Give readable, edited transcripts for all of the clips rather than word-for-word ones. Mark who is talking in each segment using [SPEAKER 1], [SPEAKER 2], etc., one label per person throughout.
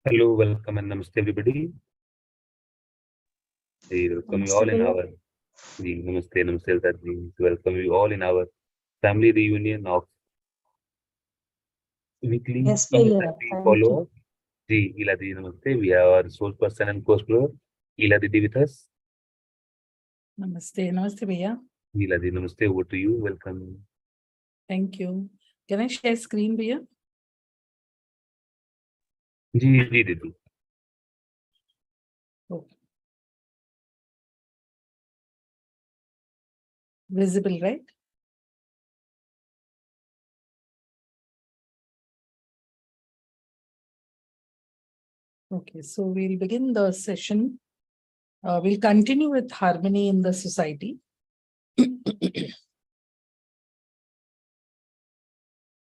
[SPEAKER 1] Hello, welcome and namaste everybody. We welcome you
[SPEAKER 2] Namaste,
[SPEAKER 1] all in
[SPEAKER 2] Bhaiya.
[SPEAKER 1] our namaste Darji. Welcome you all in our family reunion of weekly
[SPEAKER 2] Yes, Bhaiya.
[SPEAKER 1] eSIP
[SPEAKER 2] Thank you.
[SPEAKER 1] follow-up. Ji, Ila Didi, namaste. We have our resource person and co-explorer, Ila Didi with us.
[SPEAKER 2] Namaste. Namaste, Bhaiya.
[SPEAKER 1] Ila Didi, namaste. Over to you. Welcome.
[SPEAKER 2] Thank you. Can I share screen, Bhaiya?
[SPEAKER 1] Ji, Didi.
[SPEAKER 2] Okay. Visible, right? Okay, so we'll begin the session. We'll continue with harmony in the society.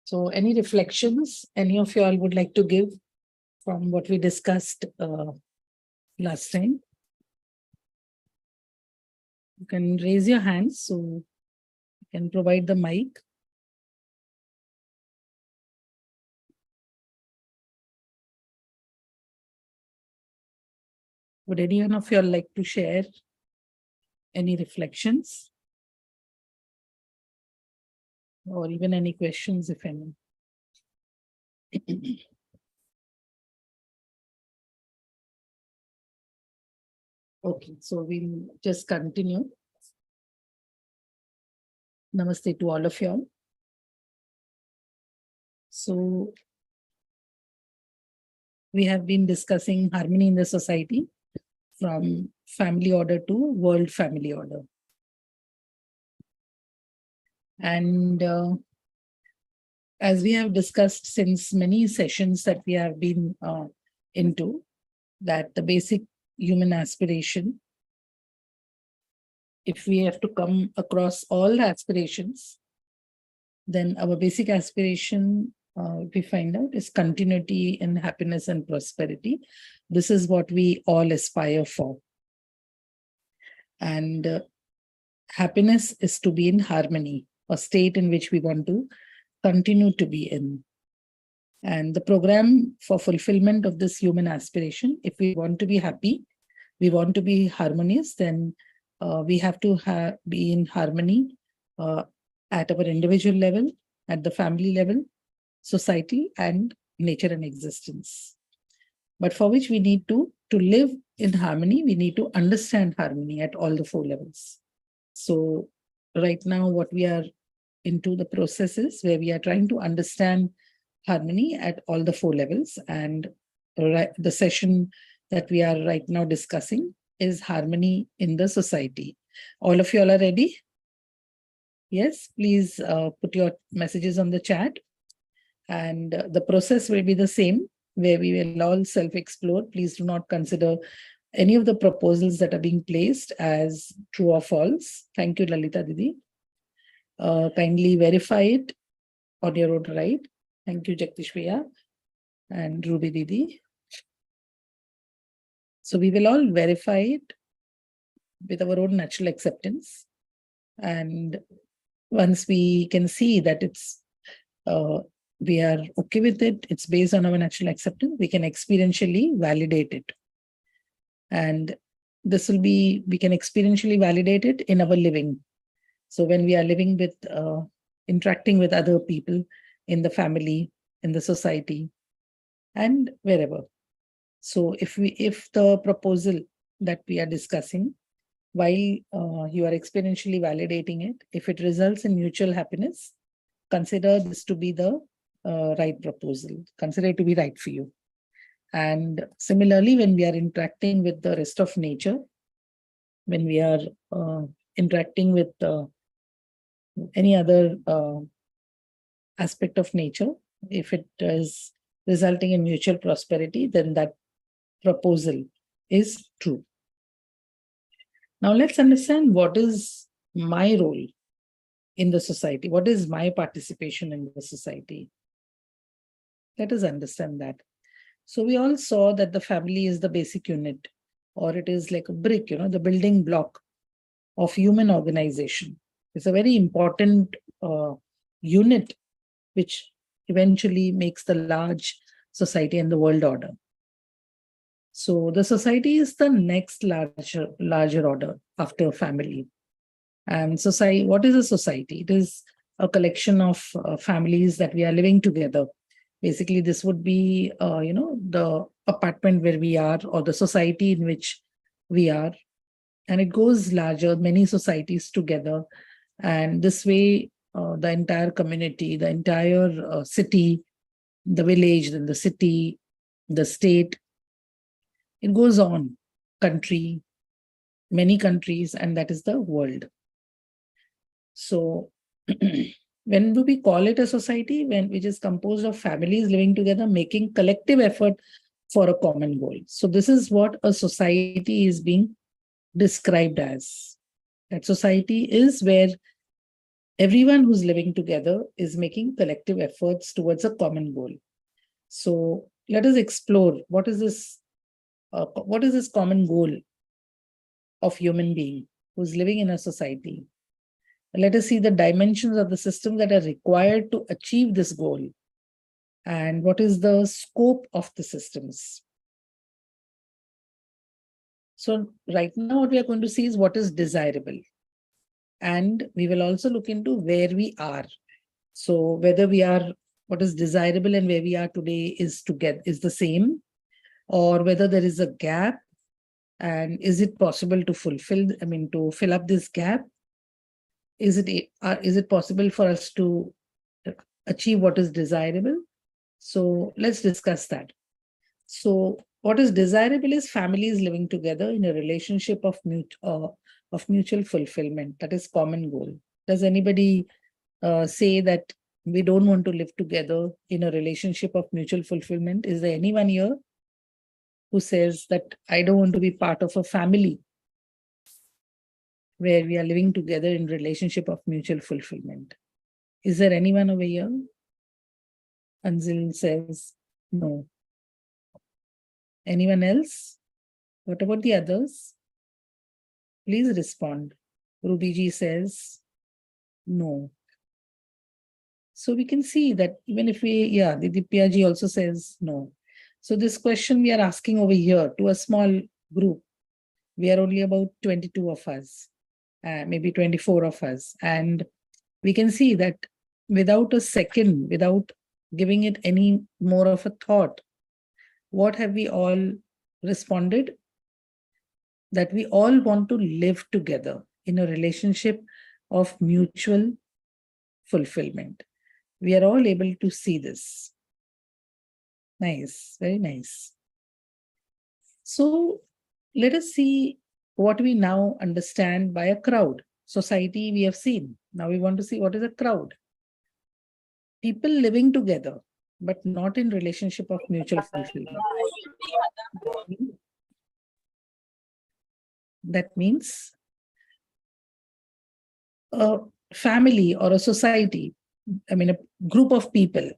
[SPEAKER 2] So any reflections any of you all would like to give from what we discussed last time? You can raise your hands so you can provide the mic. Would anyone of you all like to share any reflections? Or even any questions, if any? Okay, so we'll just continue. Namaste to all of you all. So we have been discussing harmony in the society from family order to world family order. And as we have discussed since many sessions that we have been into, that the basic human aspiration, if we have to come across all the aspirations, then our basic aspiration, we find out, is continuity in happiness and prosperity. This is what we all aspire for. And happiness is to be in harmony, a state in which we want to continue to be in. And the program for fulfillment of this human aspiration, if we want to be happy, we want to be harmonious, then we have to be in harmony at our individual level, at the family level, society, and nature and existence. But for which we need to live in harmony, we need to understand harmony at all the 4 levels. So right now, what we are into the processes where we are trying to understand harmony at all the 4 levels. And the session that we are right now discussing is harmony in the society. All of you all are ready? Yes, please put your messages on the chat. And the process will be the same, where we will all self-explore. Please do not consider any of the proposals that are being placed as true or false. Thank you, Lalita Didi. Kindly verify it on your own right. Thank you, Jagdish Bhaiya and Ruby Didi. So we will all verify it with our own natural acceptance. And once we can see that it's we are okay with it, it's based on our natural acceptance, we can experientially validate it. And this will be, we can experientially validate it in our living. So when we are living with, interacting with other people in the family, in the society, and wherever. So if the proposal that we are discussing, while you are experientially validating it, if it results in mutual happiness, consider this to be the right proposal. Consider it to be right for you. And similarly, when we are interacting with the rest of nature, when we are interacting with any other aspect of nature, if it is resulting in mutual prosperity, then that proposal is true. Now let's understand what is my role in the society. What is my participation in the society? Let us understand that. So we all saw that the family is the basic unit, or it is like a brick, the building block of human organization. It's a very important unit which eventually makes the large society and the world order. So the society is the next larger order after family. And society, what is a society? It is a collection of families that we are living together. Basically, this would be, the apartment where we are, or the society in which we are. And it goes larger, many societies together. And this way, the entire community, the entire city, the village, then the city, the state, it goes on, country, many countries, and that is the world. So when do we call it a society? Which is composed of families living together, making collective effort for a common goal. So this is what a society is being described as. That society is where everyone who's living together is making collective efforts towards a common goal. So let us explore what is this common goal of human being who's living in a society. Let us see the dimensions of the systems that are required to achieve this goal, and what is the scope of the systems. So right now what we are going to see is what is desirable, and we will also look into where we are. So whether what is desirable and where we are today is the same, or whether there is a gap, and is it possible to fill up this gap? Is it possible for us to achieve what is desirable? So let's discuss that. So what is desirable is families living together in a relationship of mutual fulfillment. That is common goal. Does anybody say that we don't want to live together in a relationship of mutual fulfillment? Is there anyone here who says that I don't want to be part of a family where we are living together in relationship of mutual fulfillment? Is there anyone over here? Anzil says no. Anyone else? What about the others? Please respond. Rubiji says no. So we can see that even if Didipya ji also says no. So this question we are asking over here to a small group. We are only about 22 of us, maybe 24 of us. And we can see that without a second, without giving it any more of a thought, what have we all responded? That we all want to live together in a relationship of mutual fulfillment. We are all able to see this. Nice, very nice. So let us see what we now understand by a crowd. Society we have seen. Now we want to see what is a crowd. People living together, but not in relationship of mutual fulfillment. That means a family or a society, a group of people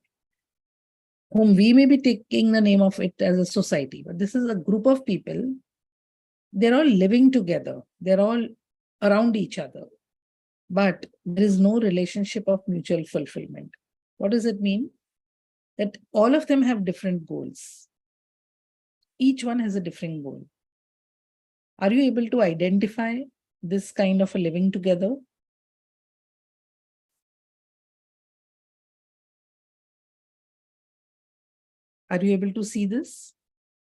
[SPEAKER 2] whom we may be taking the name of it as a society, but this is a group of people. They're all living together. They're all around each other, but there is no relationship of mutual fulfillment. What does it mean? That all of them have different goals. Each one has a different goal. Are you able to identify this kind of a living together? Are you able to see this?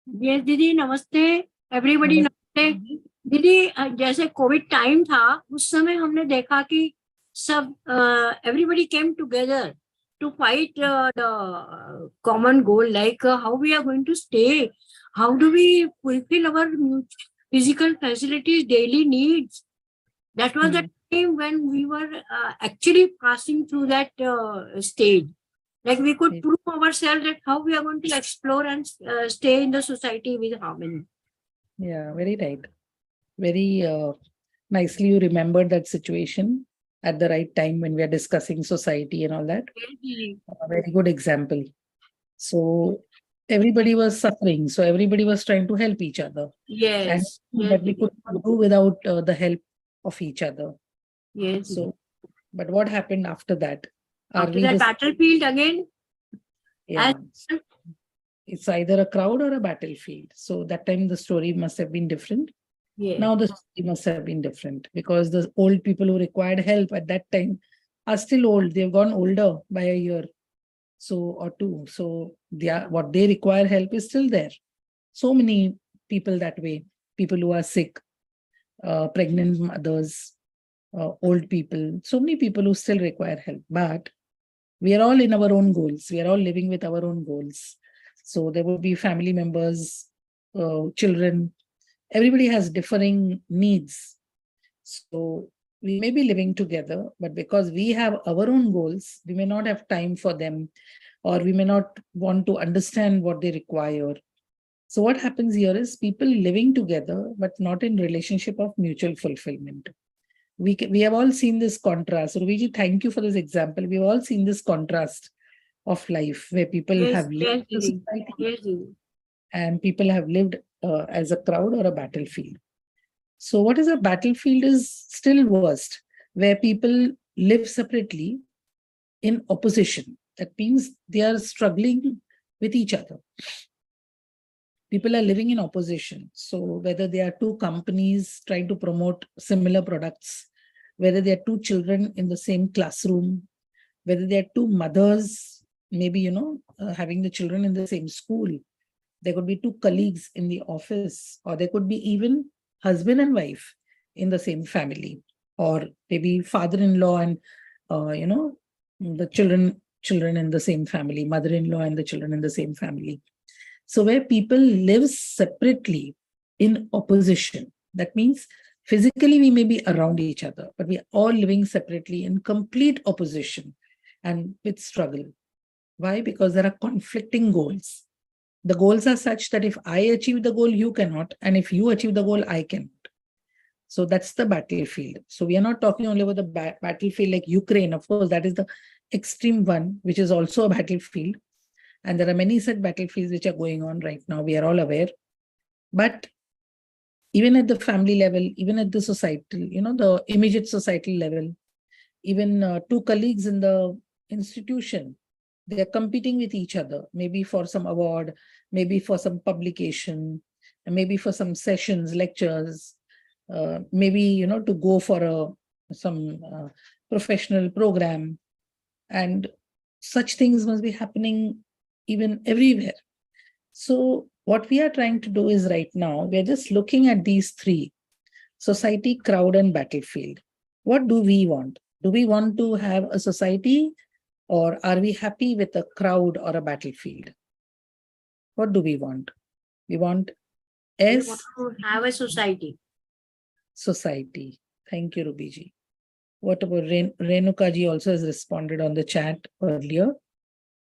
[SPEAKER 3] Yes, Didi, namaste. Everybody namaste. दीदी जैसे Covid time था उस समय हमने देखा कि सब everybody came together to fight the common goal, like how we are going to stay, how do we fulfill our physical facilities, daily needs. That was the time when we were actually passing through that stage. Like we could prove ourselves that how we are going to explore and stay in the society with harmony.
[SPEAKER 2] Yeah, very right. Very nicely you remembered that situation at the right time when we are discussing society and all that. A very good example. So everybody was suffering. So everybody was trying to help each other.
[SPEAKER 3] Yes.
[SPEAKER 2] And that we could do without the help of each other.
[SPEAKER 3] Yes.
[SPEAKER 2] So, but what happened after that?
[SPEAKER 3] After that battlefield again?
[SPEAKER 2] Yeah. it's either a crowd or a battlefield. So that time the story must have been different.
[SPEAKER 3] Yeah.
[SPEAKER 2] Now the story must have been different because the old people who required help at that time are still old. They've gone older by a year, so or two. So what they require help is still there. So many people that way, people who are sick, pregnant mothers, old people, so many people who still require help. But we are all in our own goals. We are all living with our own goals. So there will be family members, children. Everybody has differing needs. So we may be living together, but because we have our own goals, we may not have time for them, or we may not want to understand what they require. So what happens here is people living together, but not in relationship of mutual fulfillment. We have all seen this contrast. Ruviji, thank you for this example. We've all seen this contrast of life where people
[SPEAKER 3] Yes,
[SPEAKER 2] have lived
[SPEAKER 3] yes,
[SPEAKER 2] in
[SPEAKER 3] Didi.
[SPEAKER 2] society
[SPEAKER 3] Yes, Didi.
[SPEAKER 2] and people have lived as a crowd or a battlefield. So what is a battlefield is still worst, where people live separately in opposition. That means they are struggling with each other. People are living in opposition. So whether they are two companies trying to promote similar products, whether they are two children in the same classroom, whether they are two mothers, maybe, having the children in the same school, there could be two colleagues in the office, or there could be even husband and wife in the same family, or maybe father-in-law and, the children in the same family, mother-in-law and the children in the same family. So where people live separately in opposition, that means physically we may be around each other, but we are all living separately in complete opposition and with struggle. Why? Because there are conflicting goals. The goals are such that if I achieve the goal, you cannot, and if you achieve the goal, I cannot. So that's the battlefield. So we are not talking only about the battlefield like Ukraine. Of course, that is the extreme one, which is also a battlefield. And there are many such battlefields which are going on right now. We are all aware. But even at the family level, even at the societal, the immediate societal level, even two colleagues in the institution, they are competing with each other, maybe for some award, maybe for some publication, maybe for some sessions, lectures, maybe, to go for some professional program. And such things must be happening even everywhere. So what we are trying to do is right now, we're just looking at these three: society, crowd, and battlefield. What do we want? Do we want to have a society, or are we happy with a crowd or a battlefield? What do we want? We want
[SPEAKER 3] We want to have a society.
[SPEAKER 2] Society. Thank you, Rubiji. What about Renuka ji also has responded on the chat earlier.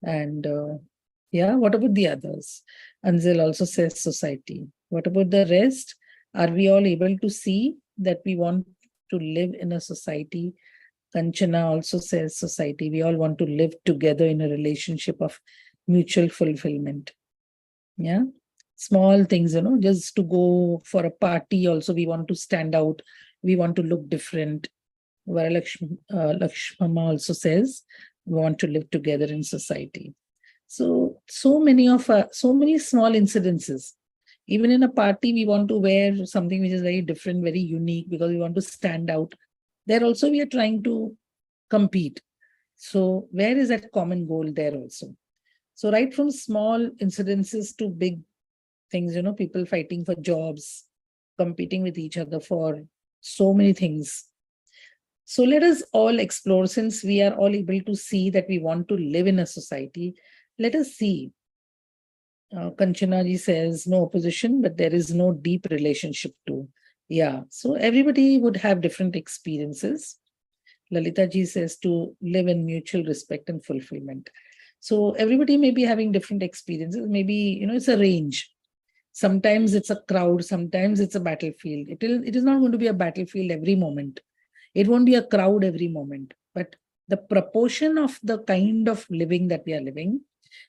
[SPEAKER 2] And what about the others? Anzil also says society. What about the rest? Are we all able to see that we want to live in a society? Kanchana also says society. We all want to live together in a relationship of mutual fulfillment. Yeah. Small things, just to go for a party also, we want to stand out. We want to look different. Lakshmama also says, we want to live together in society. So many small incidences. Even in a party, we want to wear something which is very different, very unique, because we want to stand out. There also, we are trying to compete. So where is that common goal there also? So right from small incidences to big things, people fighting for jobs, competing with each other for so many things. So let us all explore, since we are all able to see that we want to live in a society. Let us see. Kanchana ji says, no opposition, but there is no deep relationship too. Yeah, so everybody would have different experiences. Lalita ji says to live in mutual respect and fulfillment. So everybody may be having different experiences. Maybe, it's a range. Sometimes it's a crowd, sometimes it's a battlefield. It is not going to be a battlefield every moment. It won't be a crowd every moment. But the proportion of the kind of living that we are living,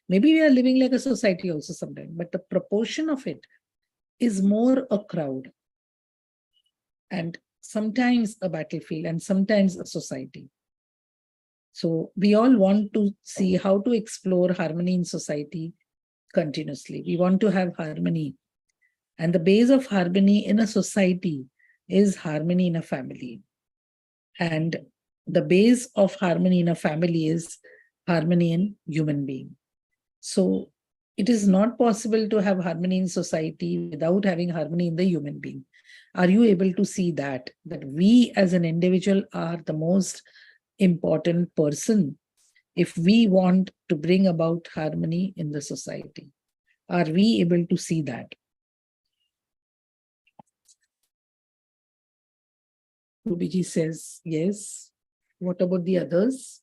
[SPEAKER 2] maybe we are living like a society also sometimes, but the proportion of it is more a crowd, and sometimes a battlefield, and sometimes a society. So we all want to see how to explore harmony in society, continuously. We want to have harmony. And the base of harmony in a society is harmony in a family. And the base of harmony in a family is harmony in human being. So it is not possible to have harmony in society without having harmony in the human being. Are you able to see that we as an individual are the most important person if we want to bring about harmony in the society? Are we able to see that? Rubiji says yes. What about the others?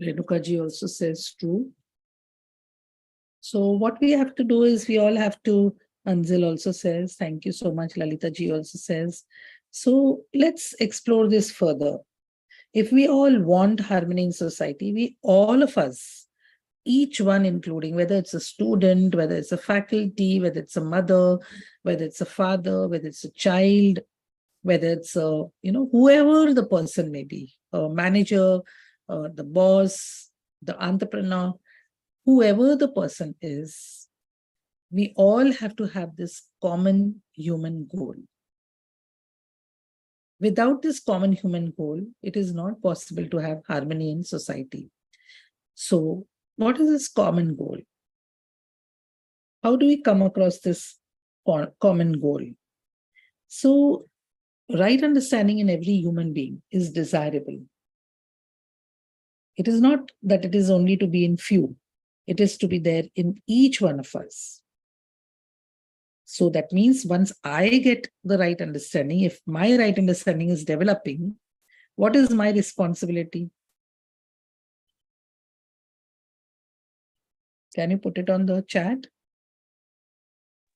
[SPEAKER 2] Renukaji also says true. So what we have to do is we all have to, Anzil also says, thank you so much. Lalita ji also says. So let's explore this further. If we all want harmony in society, we all of us, each one including whether it's a student, whether it's a faculty, whether it's a mother, whether it's a father, whether it's a child, whether it's a, whoever the person may be, a manager, the boss, the entrepreneur, whoever the person is, we all have to have this common human goal. Without this common human goal, it is not possible to have harmony in society. So, what is this common goal? How do we come across this common goal? So, right understanding in every human being is desirable. It is not that it is only to be in few. It is to be there in each one of us. So that means once I get the right understanding, if my right understanding is developing, what is my responsibility? Can you put it on the chat?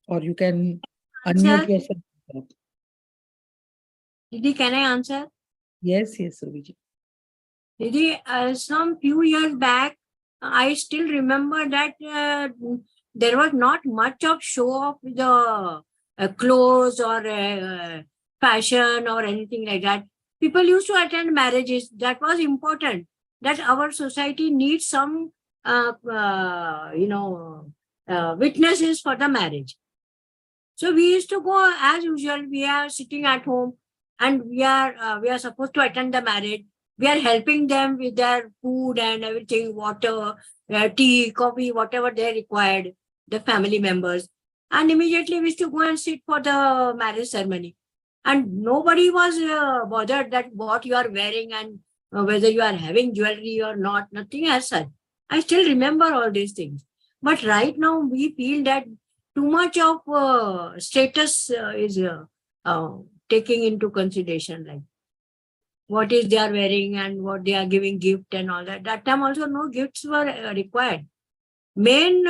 [SPEAKER 2] Or you can unmute yourself.
[SPEAKER 3] Didi, can I answer?
[SPEAKER 2] Yes, Rubiji.
[SPEAKER 3] Didi, some few years back, I still remember that there was not much of show of the clothes or fashion or anything like that. People used to attend marriages. That was important. That our society needs some, witnesses for the marriage. So we used to go as usual. We are sitting at home, and we are supposed to attend the marriage. We are helping them with their food and everything, water, tea, coffee, whatever they required, the family members. And immediately we used to go and sit for the marriage ceremony. And nobody was bothered that what you are wearing and whether you are having jewelry or not, nothing as such. I still remember all these things. But right now we feel that too much of status is taking into consideration, like what is they are wearing and what they are giving gift and all that. That time also no gifts were required. Main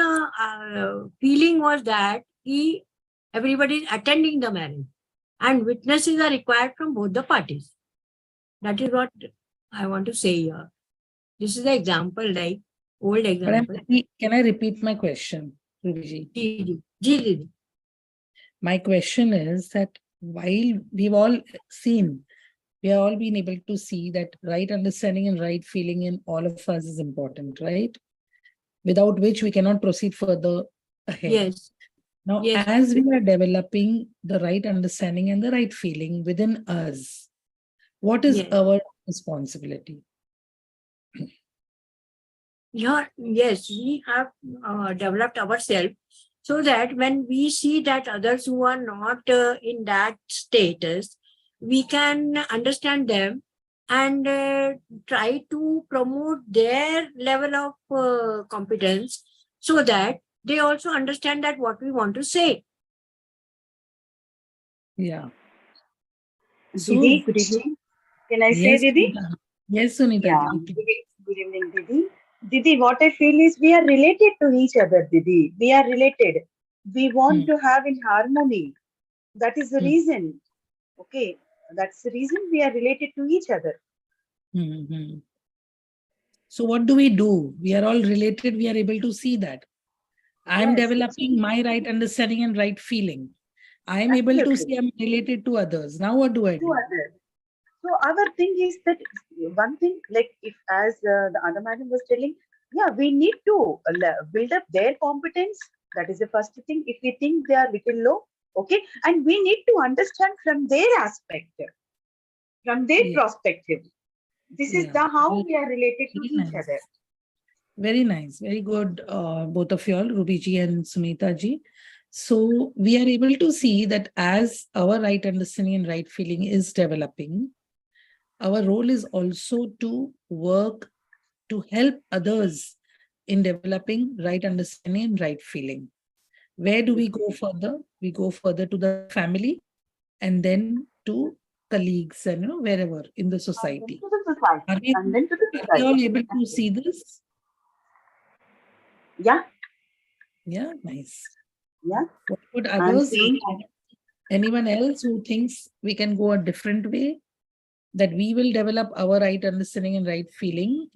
[SPEAKER 3] feeling was that everybody is attending the marriage and witnesses are required from both the parties. That is what I want to say here. This is the example, like old example.
[SPEAKER 2] Can I repeat my question, Rubiji?
[SPEAKER 3] Ji.
[SPEAKER 2] My question is that while we've all seen, we have all been able to see that right understanding and right feeling in all of us is important, right? Without which we cannot proceed further ahead.
[SPEAKER 3] Yes.
[SPEAKER 2] Now, as we are developing the right understanding and the right feeling within us, what is our responsibility?
[SPEAKER 3] Yes, we have developed ourselves so that when we see that others who are not in that status, we can understand them and try to promote their level of competence so that they also understand that what we want to say.
[SPEAKER 2] Yeah.
[SPEAKER 4] Didi, good evening. Can I say, Didi?
[SPEAKER 2] Yes, Sunita.
[SPEAKER 4] Yeah. Good evening, Didi. Didi, what I feel is we are related to each other, Didi. We are related. We want to have in harmony. That is the reason. Okay. That's the reason we are related to each other.
[SPEAKER 2] So what do? We are all related. We are able to see that. I am developing my right understanding and right feeling. I am able to see I'm related to others. Now what do I do?
[SPEAKER 4] So our thing is that one thing, like if as the other madam was telling, yeah, we need to build up their competence. That is the first thing. If we think they are little low, okay, and we need to understand from their aspect, from their
[SPEAKER 2] Yeah.
[SPEAKER 4] perspective. This is
[SPEAKER 2] Yeah.
[SPEAKER 4] the how we are related to
[SPEAKER 2] Very
[SPEAKER 4] each
[SPEAKER 2] nice.
[SPEAKER 4] other.
[SPEAKER 2] Very nice. Very good, both of you all, Ruby ji and Sumita ji. So we are able to see that as our right understanding and right feeling is developing, our role is also to work to help others in developing right understanding and right feeling. Where do we go further? We go further to the family and then to colleagues and wherever in the
[SPEAKER 4] And then
[SPEAKER 2] society.
[SPEAKER 4] to the society.
[SPEAKER 2] Are we,
[SPEAKER 4] And then to the
[SPEAKER 2] are we all
[SPEAKER 4] society.
[SPEAKER 2] able to
[SPEAKER 4] Exactly.
[SPEAKER 2] see this?
[SPEAKER 4] Yeah,
[SPEAKER 2] Yeah, nice.
[SPEAKER 4] yeah.
[SPEAKER 2] What would
[SPEAKER 4] I'm
[SPEAKER 2] others,
[SPEAKER 4] seeing.
[SPEAKER 2] anyone else who thinks we can go a different way, that we will develop our right understanding and right feeling,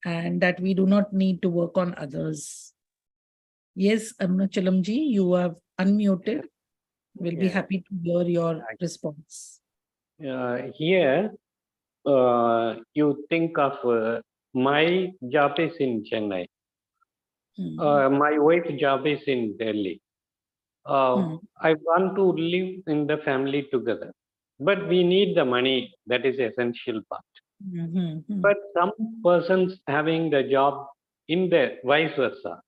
[SPEAKER 2] and that we do not need to work on others? Yes, Arunachalamji, you are unmuted. We'll be
[SPEAKER 5] Yeah.
[SPEAKER 2] happy to hear your response.
[SPEAKER 5] Here, you think of my job is in Chennai. My wife's job is in Delhi. I want to live in the family together, but we need the money. That is essential part. But some persons having the job in the vice versa.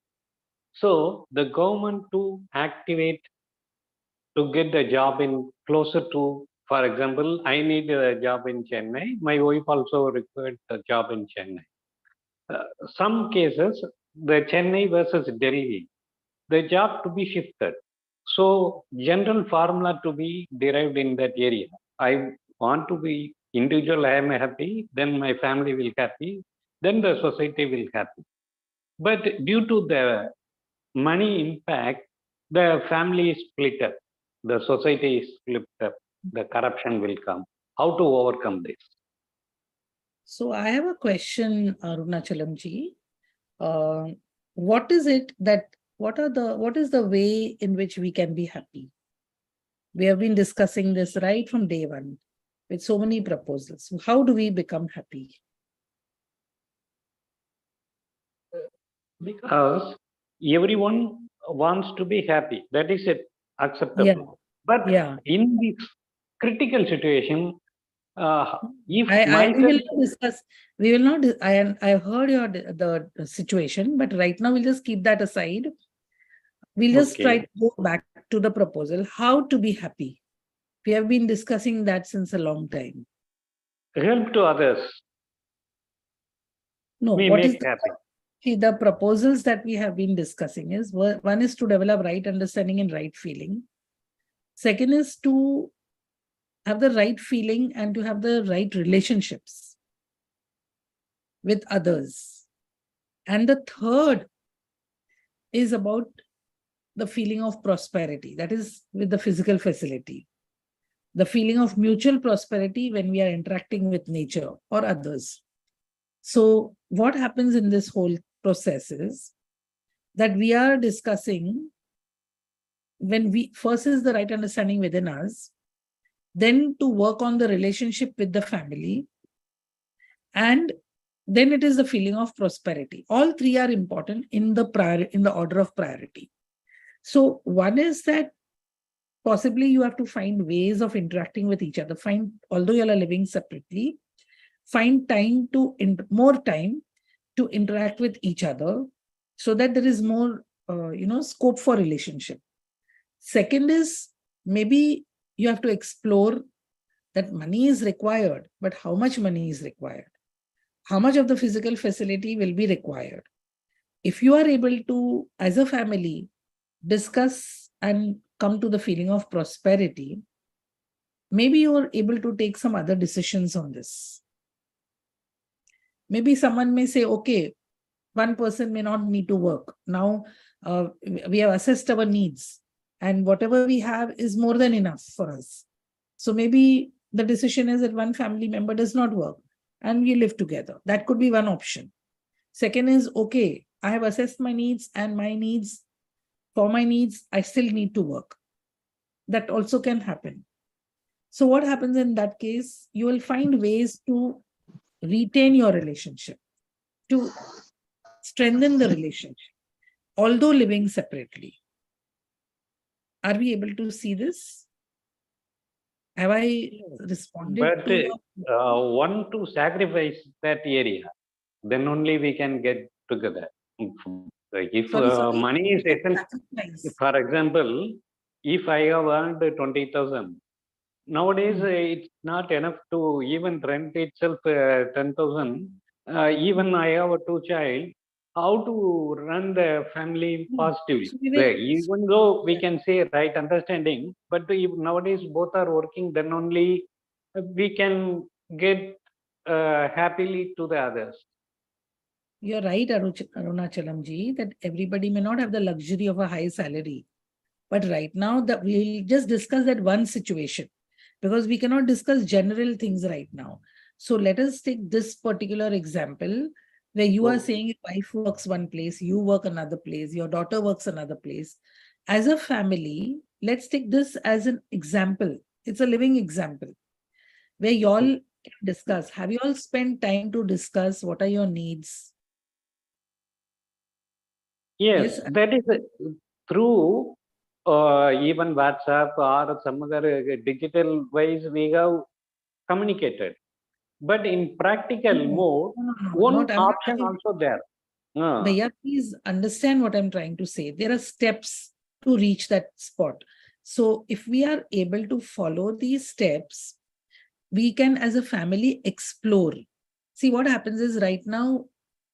[SPEAKER 5] So the government to activate to get the job in closer to, for example, I need a job in Chennai. My wife also required a job in Chennai. Some cases, the Chennai versus Delhi, the job to be shifted. So general formula to be derived in that area. I want to be individual, I am happy, then my family will happy, then the society will happy. But due to the money impact, the family is split up, the society is split up, the corruption will come. How to overcome this?
[SPEAKER 2] So I have a question, Arunachalamji. What is it that, what is the way in which we can be happy? We have been discussing this right from day one with so many proposals. How do we become happy?
[SPEAKER 5] Because everyone wants to be happy. That is it, acceptable.
[SPEAKER 2] Yeah.
[SPEAKER 5] But
[SPEAKER 2] Yeah.
[SPEAKER 5] in this critical situation, if
[SPEAKER 2] we will
[SPEAKER 5] myself,
[SPEAKER 2] not discuss. We will not. I heard your the situation, but right now we'll just keep that aside. We'll just try to go back to the proposal. How to be happy? We have been discussing that since a long time.
[SPEAKER 5] help to others,
[SPEAKER 2] No,
[SPEAKER 5] we
[SPEAKER 2] what is
[SPEAKER 5] make happy.
[SPEAKER 2] the proposals that we have been discussing is, one is to develop right understanding and right feeling. Second is to have the right feeling and to have the right relationships with others. And the third is about the feeling of prosperity, that is with the physical facility. The feeling of mutual prosperity when we are interacting with nature or others. So what happens in this whole process is that we are discussing, when we first is the right understanding within us, then to work on the relationship with the family, and then it is the feeling of prosperity. All three are important in the order of priority. So one is that possibly you have to find ways of interacting with each other. Although you are living separately, find time more time to interact with each other, so that there is more, scope for relationship. Second is, maybe you have to explore that money is required, but how much money is required? How much of the physical facility will be required? If you are able to, as a family, discuss and come to the feeling of prosperity, maybe you're able to take some other decisions on this. Maybe someone may say, okay, one person may not need to work. Now we have assessed our needs, and whatever we have is more than enough for us. So maybe the decision is that one family member does not work and we live together. That could be one option. Second is, okay, I have assessed my needs, and for my needs, I still need to work. That also can happen. So what happens in that case? You will find ways to retain your relationship, to strengthen the relationship, although living separately. Are we able to see this? Have I responded
[SPEAKER 5] But
[SPEAKER 2] to your...
[SPEAKER 5] one to sacrifice that area, then only we can get together. If
[SPEAKER 2] Sorry,
[SPEAKER 5] money is essential,
[SPEAKER 2] sacrifice.
[SPEAKER 5] for example, if I have earned 20,000, nowadays it's not enough to even rent itself 10,000. Even I have a two child, how to run the family positively?
[SPEAKER 2] So we will...
[SPEAKER 5] Even though we can say right understanding, but if nowadays both are working, then only we can get happily to the others.
[SPEAKER 2] You're right, Arunachalamji, that everybody may not have the luxury of a high salary. But right now, that we'll just discuss that one situation, because we cannot discuss general things right now. So let us take this particular example where you are saying your wife works one place, you work another place, your daughter works another place. As a family, let's take this as an example. It's a living example where you all can discuss. Have you all spent time to discuss what are your needs?
[SPEAKER 5] Yes, that is through even WhatsApp or some other digital ways we have communicated. But in practical mode, one option also there.
[SPEAKER 2] Bhaiya, please understand what I'm trying to say. There are steps to reach that spot. So if we are able to follow these steps, we can as a family explore. See, what happens is right now,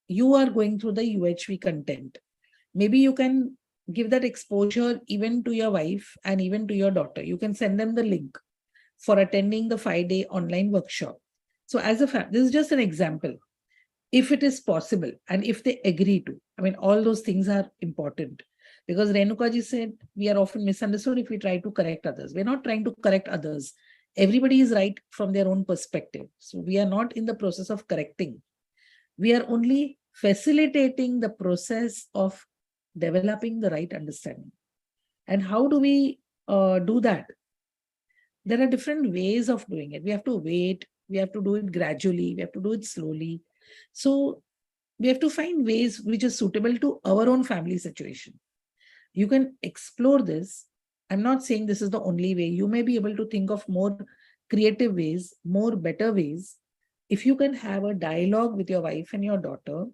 [SPEAKER 2] you are going through the UHV content. Maybe you can give that exposure even to your wife and even to your daughter. You can send them the link for attending the 5-day online workshop. So as a family, this is just an example. If it is possible and if they agree to, I mean, all those things are important, because Renuka ji said we are often misunderstood if we try to correct others. We're not trying to correct others. Everybody is right from their own perspective. So we are not in the process of correcting. We are only facilitating the process of developing the right understanding. And how do we do that? There are different ways of doing it. We have to wait. We have to do it gradually. We have to do it slowly. So we have to find ways which is suitable to our own family situation. You can explore this. I'm not saying this is the only way. You may be able to think of more creative ways, more better ways. If you can have a dialogue with your wife and your daughter,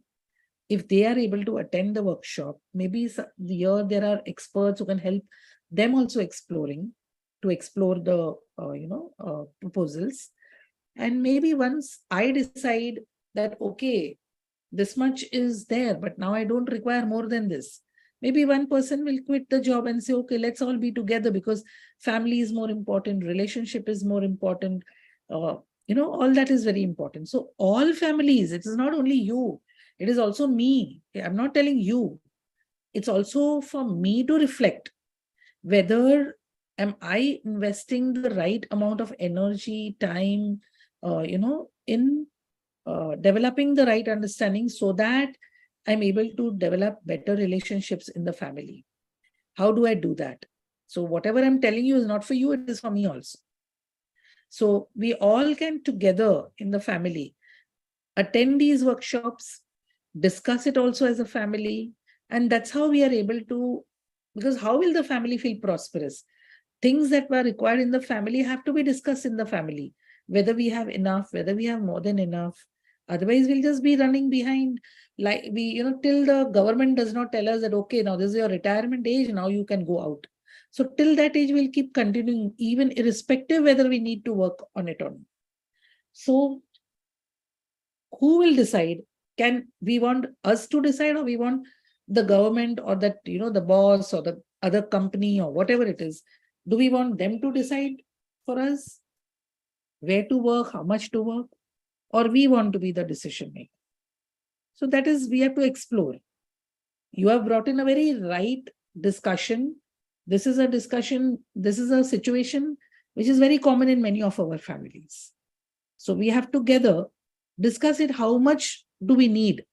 [SPEAKER 2] if they are able to attend the workshop, maybe here there are experts who can help them also to explore the proposals. And maybe once I decide that, okay, this much is there, but now I don't require more than this. Maybe one person will quit the job and say, okay, let's all be together because family is more important, relationship is more important. All that is very important. So all families, it is not only you, it is also me. I'm not telling you. It's also for me to reflect whether am I investing the right amount of energy, time, in developing the right understanding so that I'm able to develop better relationships in the family. How do I do that? So whatever I'm telling you is not for you, it is for me also. So we all can together in the family attend these workshops, discuss it also as a family, and that's how we are able to, because how will the family feel prosperous? Things that were required in the family have to be discussed in the family, whether we have enough, whether we have more than enough. Otherwise, we'll just be running behind, like till the government does not tell us that, okay, now this is your retirement age, now you can go out. So till that age, we'll keep continuing, even irrespective whether we need to work on it or not. So who will decide? Can we want us to decide, or we want the government or that, the boss or the other company or whatever it is? Do we want them to decide for us where to work, how much to work, or we want to be the decision maker? So that is, we have to explore. You have brought in a very right discussion. This is a discussion, this is a situation which is very common in many of our families. So we have together discuss it. How much do we need?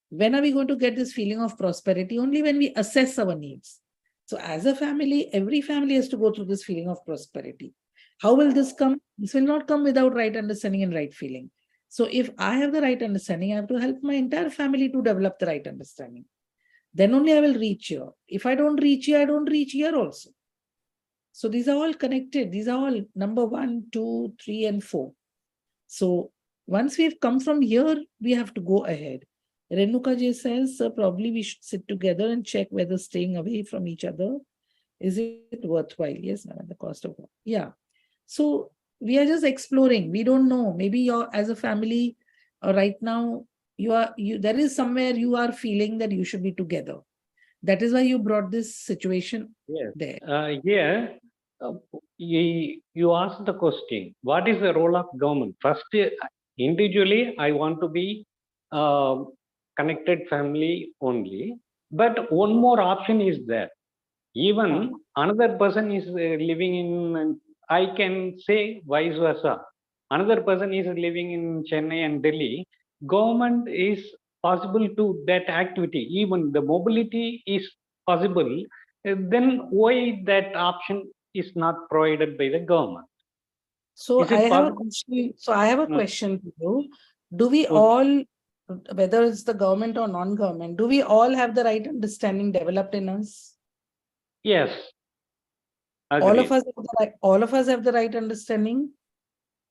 [SPEAKER 2] When are we going to get this feeling of prosperity? Only when we assess our needs. So as a family, every family has to go through this feeling of prosperity. How will this come? This will not come without right understanding and right feeling. So if I have the right understanding, I have to help my entire family to develop the right understanding. Then only I will reach here. If I don't reach here, I don't reach here also. So these are all connected. These are all number 1, 2, 3, and 4. So once we've come from here, we have to go ahead. Renuka ji says, probably we should sit together and check whether staying away from each other, is it worthwhile? Yes, ma'am, at the cost of what? Yeah. So we are just exploring. We don't know. Maybe you're as a family right now, there is somewhere you are feeling that you should be together. That is why you brought this situation there.
[SPEAKER 5] Here, you asked the question, what is the role of government? First, individually, I want to be connected family only. But one more option is there. Even another person is living in, I can say vice versa. Another person is living in Chennai and Delhi. Government is possible to that activity. Even the mobility is possible. Then why that option is not provided by the government?
[SPEAKER 2] So
[SPEAKER 5] Is
[SPEAKER 2] I
[SPEAKER 5] it
[SPEAKER 2] have a
[SPEAKER 5] possible?
[SPEAKER 2] question. So I have a question to you. Do we
[SPEAKER 5] Okay.
[SPEAKER 2] all, whether it's the government or non-government, do we all have the right understanding developed in us?
[SPEAKER 5] Yes.
[SPEAKER 2] All
[SPEAKER 5] Agreed.
[SPEAKER 2] of us have the right, all of us have the right understanding.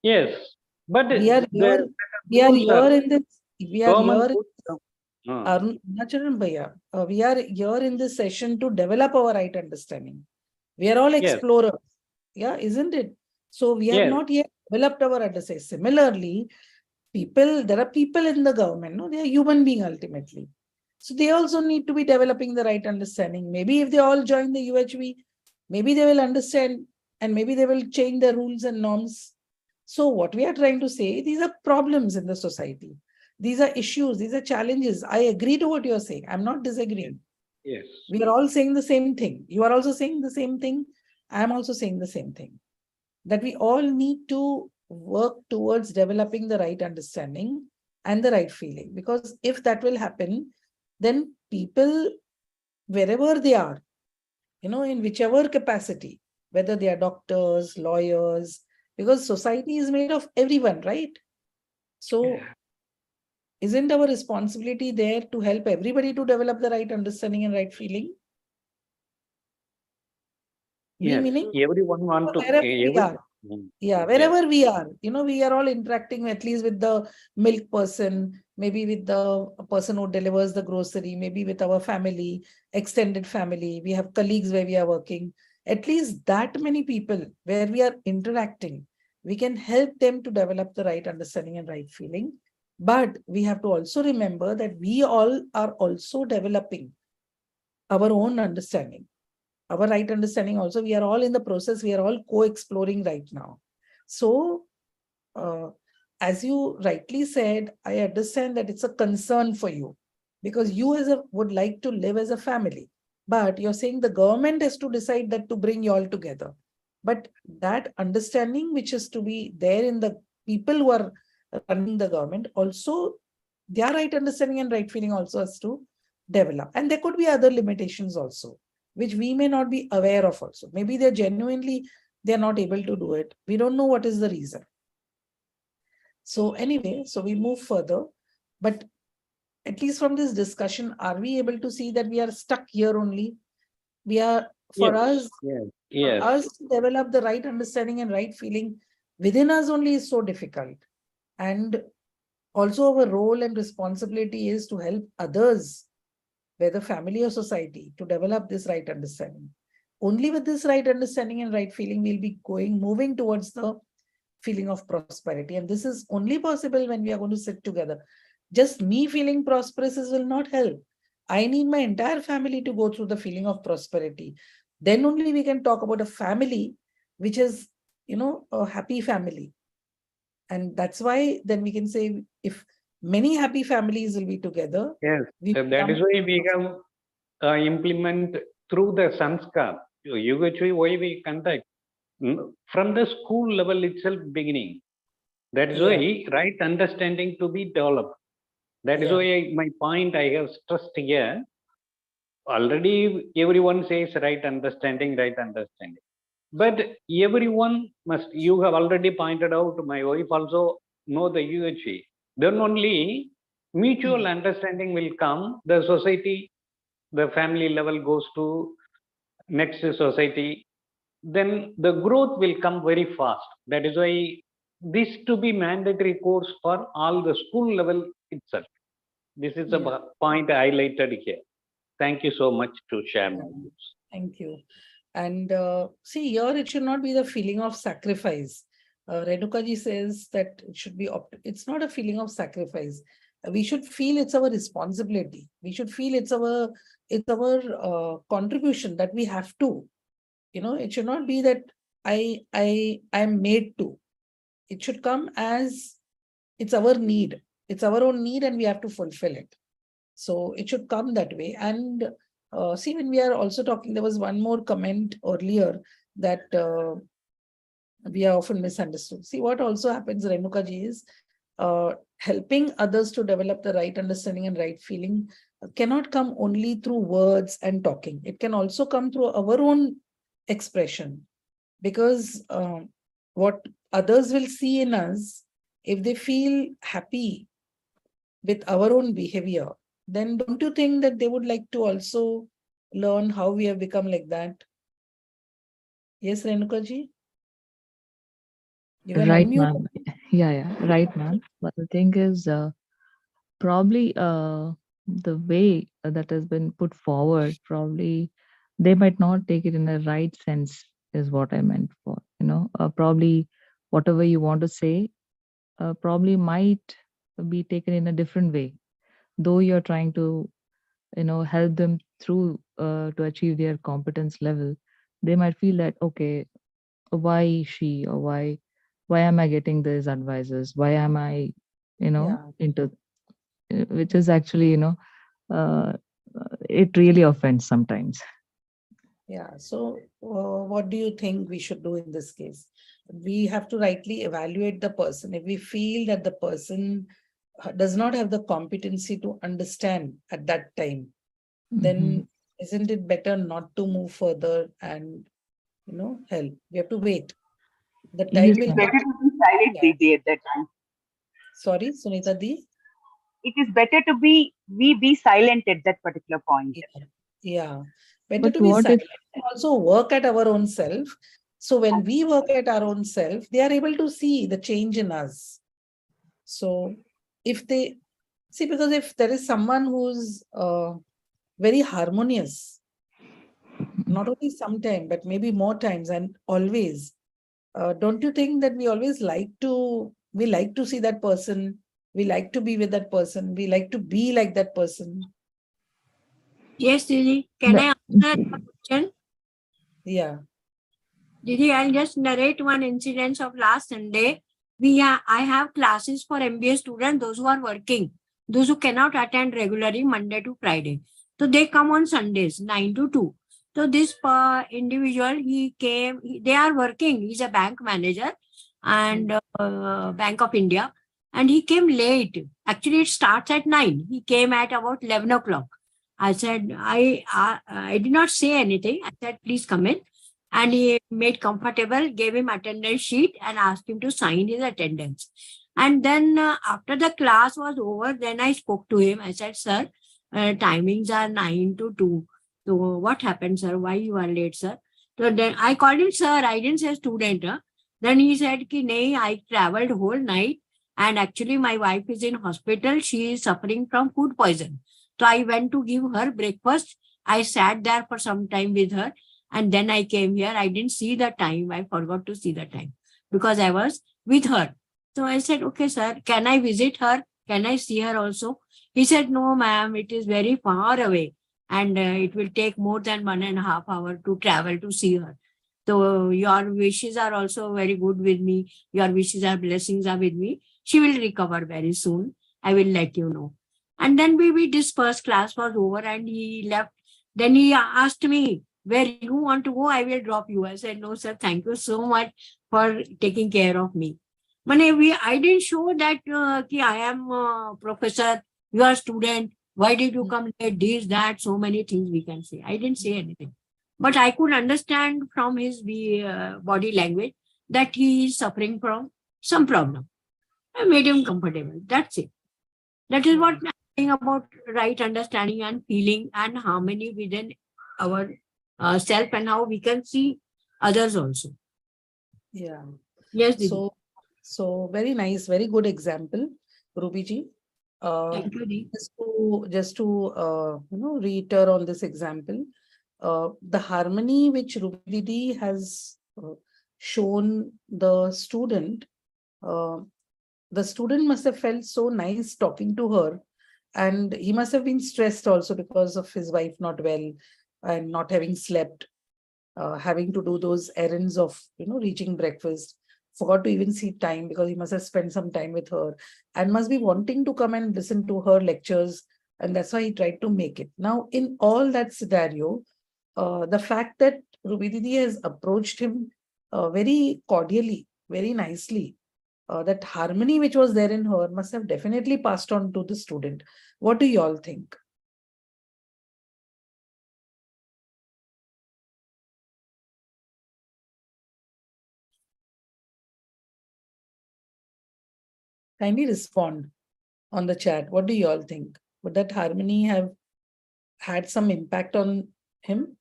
[SPEAKER 5] Yes. But
[SPEAKER 2] We are here. We are here in this. We are here. Arunachalam Bhaiya, we are here in this session to develop our right understanding. We are all
[SPEAKER 5] Yes.
[SPEAKER 2] explorers. Yeah, isn't it? So we have
[SPEAKER 5] Yes.
[SPEAKER 2] not yet developed our understanding. Similarly, there are people in the government, no, they are human beings ultimately. So they also need to be developing the right understanding. Maybe if they all join the UHV, maybe they will understand and maybe they will change the rules and norms. So what we are trying to say, these are problems in the society. These are issues, these are challenges. I agree to what you're saying. I'm not disagreeing.
[SPEAKER 5] Yes.
[SPEAKER 2] We are all saying the same thing. You are also saying the same thing. I'm also saying the same thing. That we all need to work towards developing the right understanding and the right feeling. Because if that will happen, then people, wherever they are, in whichever capacity, whether they are doctors, lawyers, because society is made of everyone, right? So isn't our responsibility there to help everybody to develop the right understanding and right feeling?
[SPEAKER 5] Yes.
[SPEAKER 2] Meaning,
[SPEAKER 5] Everyone want to.
[SPEAKER 2] wherever we are. Yeah, wherever we are, we are all interacting at least with the milk person, maybe with the person who delivers the grocery, maybe with our family, extended family. We have colleagues where we are working. At least that many people where we are interacting, we can help them to develop the right understanding and right feeling. But we have to also remember that we all are also developing our own understanding. Our right understanding also, we are all in the process, we are all co-exploring right now. So, as you rightly said, I understand that it's a concern for you because you would like to live as a family, but you're saying the government has to decide that to bring you all together. But that understanding which is to be there in the people who are running the government, also their right understanding and right feeling also has to develop. And there could be other limitations also, which we may not be aware of also. Maybe they're not able to do it. We don't know what is the reason. So anyway, so we move further, but at least from this discussion, are we able to see that we are stuck here only? We are, for us to develop the right understanding and right feeling within us only is so difficult. And also our role and responsibility is to help others, whether family or society, to develop this right understanding. Only with this right understanding and right feeling, we'll be moving towards the feeling of prosperity. And this is only possible when we are going to sit together. Just me feeling prosperous will not help. I need my entire family to go through the feeling of prosperity. Then only we can talk about a family which is, a happy family. And that's why then we can say if many happy families will be together.
[SPEAKER 5] Yes, that is why we have implement through the sanskar. UHV, why we conduct from the school level itself beginning. That is why right understanding to be developed. That is why my point I have stressed here. Already everyone says right understanding. But everyone must, you have already pointed out, my wife also know the UHV. then only mutual understanding will come. The society, the family level goes to next society, then the growth will come very fast. That is why this to be mandatory course for all the school level itself. This is the point highlighted here. Thank you so much to share my views.
[SPEAKER 2] Thank you. And see, here it should not be the feeling of sacrifice. Renukaji says that it should be, it's not a feeling of sacrifice. We should feel it's our responsibility. We should feel it's our contribution that we have to. You know, it should not be that I'm made to. It should come as it's our need. It's our own need and we have to fulfill it. So it should come that way. And see, when we are also talking, there was one more comment earlier that we are often misunderstood. See, what also happens, Renukaji, is helping others to develop the right understanding and right feeling cannot come only through words and talking. It can also come through our own expression, because what others will see in us, if they feel happy with our own behavior, then don't you think that they would like to also learn how we have become like that? Yes, Renukaji?
[SPEAKER 6] Right, ma'am. Yeah, right, ma'am. But the thing is, probably the way that has been put forward, probably they might not take it in the right sense, is what I meant for. You know, probably whatever you want to say, probably might be taken in a different way. Though you're trying to, you know, help them through to achieve their competence level, they might feel that, okay, why she, or why am I getting these advices? Why am I, you know, into, which is actually, you know, it really offends sometimes.
[SPEAKER 2] Yeah. So what do you think we should do in this case? We have to rightly evaluate the person. If we feel that the person does not have the competency to understand at that time, then isn't it better not to move further and, you know, help? We have to wait. The time will
[SPEAKER 4] better to be silent, Didi, at that time.
[SPEAKER 2] Sorry, Sunita Di?
[SPEAKER 4] It is better to be silent at that particular point.
[SPEAKER 2] Yeah. Better
[SPEAKER 6] But
[SPEAKER 2] to be
[SPEAKER 6] what
[SPEAKER 2] silent
[SPEAKER 6] if
[SPEAKER 2] and also work at our own self. So when we work at our own self, they are able to see the change in us. So if they see, because if there is someone who's very harmonious, not only sometime, but maybe more times and always, don't you think that we always like to see that person, we like to be with that person, we like to be like that person?
[SPEAKER 3] Yes, Didi. Can I answer the question?
[SPEAKER 2] Yeah.
[SPEAKER 3] Didi, I'll just narrate one incident of last Sunday. I have classes for MBA students, those who are working, those who cannot attend regularly Monday to Friday. So they come on Sundays, 9 to 2. So this individual, he came, they are working, he's a bank manager and Bank of India. And he came late. Actually, it starts at 9. He came at about 11 o'clock. I said, I did not say anything. I said, please come in. And he made comfortable, gave him attendance sheet and asked him to sign his attendance. And then after the class was over, then I spoke to him. I said, sir, timings are 9 to 2. So what happened, sir? Why you are late, sir? So then I called him, sir. I didn't say student. Huh? Then he said, Nay, I traveled whole night. And actually my wife is in hospital. She is suffering from food poison. So I went to give her breakfast. I sat there for some time with her. And then I came here. I didn't see the time. I forgot to see the time because I was with her. So I said, okay, sir, can I visit her? Can I see her also? He said, no, ma'am, it is very far away. And it will take more than 1.5 hours to travel to see her. So your wishes are also very good with me. Your wishes are blessings are with me. She will recover very soon. I will let you know. And then we dispersed. Class was over and he left. Then he asked me, where you want to go, I will drop you. I said, no, sir, thank you so much for taking care of me. I didn't show that I am a professor, you are a student. Why did you come late? This, that, so many things we can say. I didn't say anything. But I could understand from his body language that he is suffering from some problem. I made him comfortable. That's it. That is what I'm saying about right understanding and feeling and harmony within our self, and how we can see others also.
[SPEAKER 2] Yeah.
[SPEAKER 3] Yes, Didi.
[SPEAKER 2] So very nice, very good example, Ruby ji.
[SPEAKER 3] Thank you, Didi.
[SPEAKER 2] Just to reiter on this example, the harmony which Ruby Didi has shown the student must have felt so nice talking to her, and he must have been stressed also because of his wife not well and not having slept, having to do those errands of reaching breakfast, forgot to even see time because he must have spent some time with her and must be wanting to come and listen to her lectures, and that's why he tried to make it. Now in all that scenario, the fact that Ruby Didi has approached him very cordially, very nicely, that harmony which was there in her must have definitely passed on to the student. What do you all think? Kindly respond on the chat. What do you all think? Would that harmony have had some impact on him?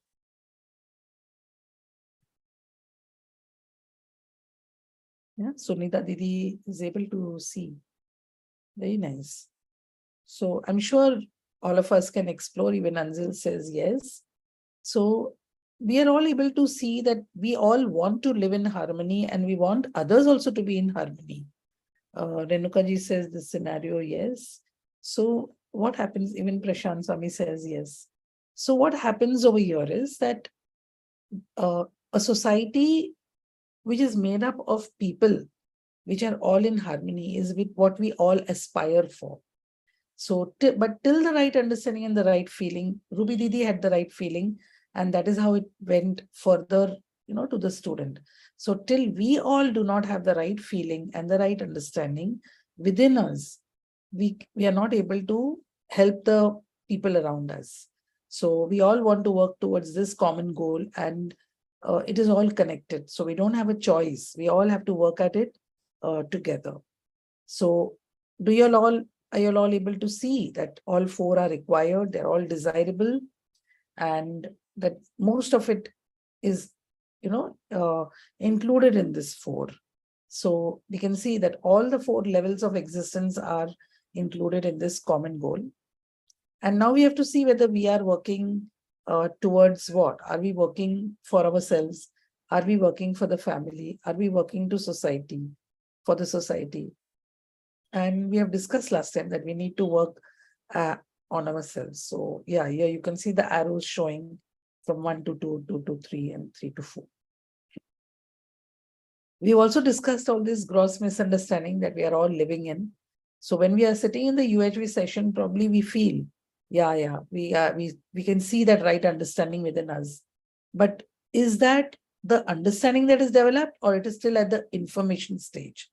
[SPEAKER 2] Yeah, Sunita Didi is able to see. Very nice. So I'm sure all of us can explore. Even Anzil says yes. So we are all able to see that we all want to live in harmony and we want others also to be in harmony. Renuka ji says this scenario, yes. So what happens? Even Prashant Swami says yes. So what happens over here is that a society which is made up of people which are all in harmony is with what we all aspire for. So, but till the right understanding and the right feeling, Ruby Didi had the right feeling, and that is how it went further, to the student. So till we all do not have the right feeling and the right understanding within us, we are not able to help the people around us. So we all want to work towards this common goal, and it is all connected. So we don't have a choice. We all have to work at it together. So are you all able to see that all four are required? They're all desirable, and that most of it is, included in this four. So we can see that all the four levels of existence are included in this common goal. And now we have to see whether we are working towards what? Are we working for ourselves? Are we working for the family? Are we working to society, for the society? And we have discussed last time that we need to work on ourselves. So yeah, here you can see the arrows showing from 1 to 2, 2 to 3, and 3 to 4. We also discussed all this gross misunderstanding that we are all living in. So when we are sitting in the UHV session, probably we feel, we can see that right understanding within us. But is that the understanding that is developed, or it is still at the information stage?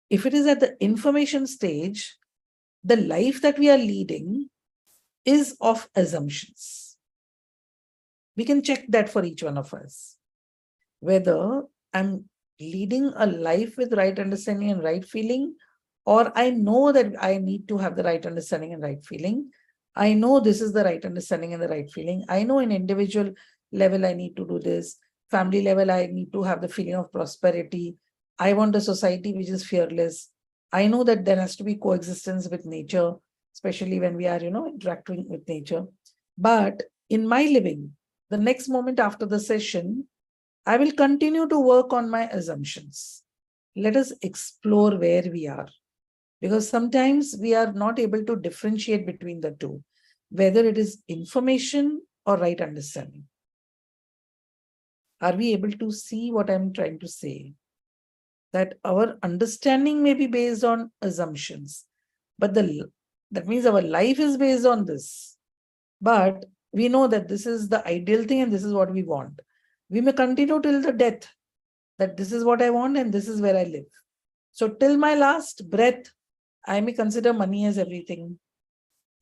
[SPEAKER 2] If it is at the information stage, the life that we are leading is of assumptions. We can check that for each one of us. Whether I'm leading a life with right understanding and right feeling, or I know that I need to have the right understanding and right feeling. I know this is the right understanding and the right feeling. I know in individual level, I need to do this. Family level, I need to have the feeling of prosperity. I want a society which is fearless. I know that there has to be coexistence with nature, especially when we are, interacting with nature. But in my living, the next moment after the session, I will continue to work on my assumptions. Let us explore where we are, because sometimes we are not able to differentiate between the two, whether it is information or right understanding. Are we able to see what I'm trying to say? That our understanding may be based on assumptions, but that means our life is based on this. But we know that this is the ideal thing and this is what we want. We may continue till the death that this is what I want and this is where I live. So till my last breath, I may consider money as everything.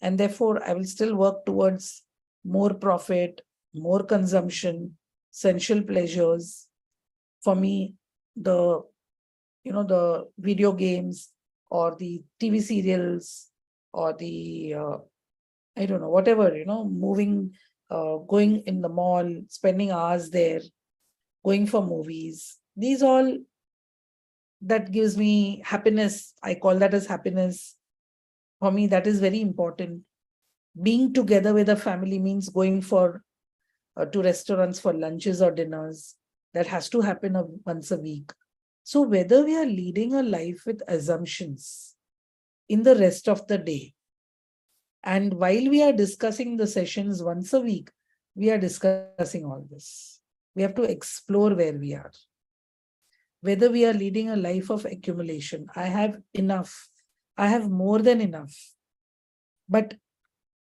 [SPEAKER 2] And therefore, I will still work towards more profit, more consumption, sensual pleasures. For me, the video games, or the TV serials, or the, I don't know, whatever, moving, going in the mall, spending hours there, going for movies. These all, that gives me happiness. I call that as happiness. For me, that is very important. Being together with a family means going to restaurants for lunches or dinners. That has to happen once a week. So whether we are leading a life with assumptions in the rest of the day, and while we are discussing the sessions once a week, we are discussing all this. We have to explore where we are. Whether we are leading a life of accumulation. I have enough. I have more than enough. But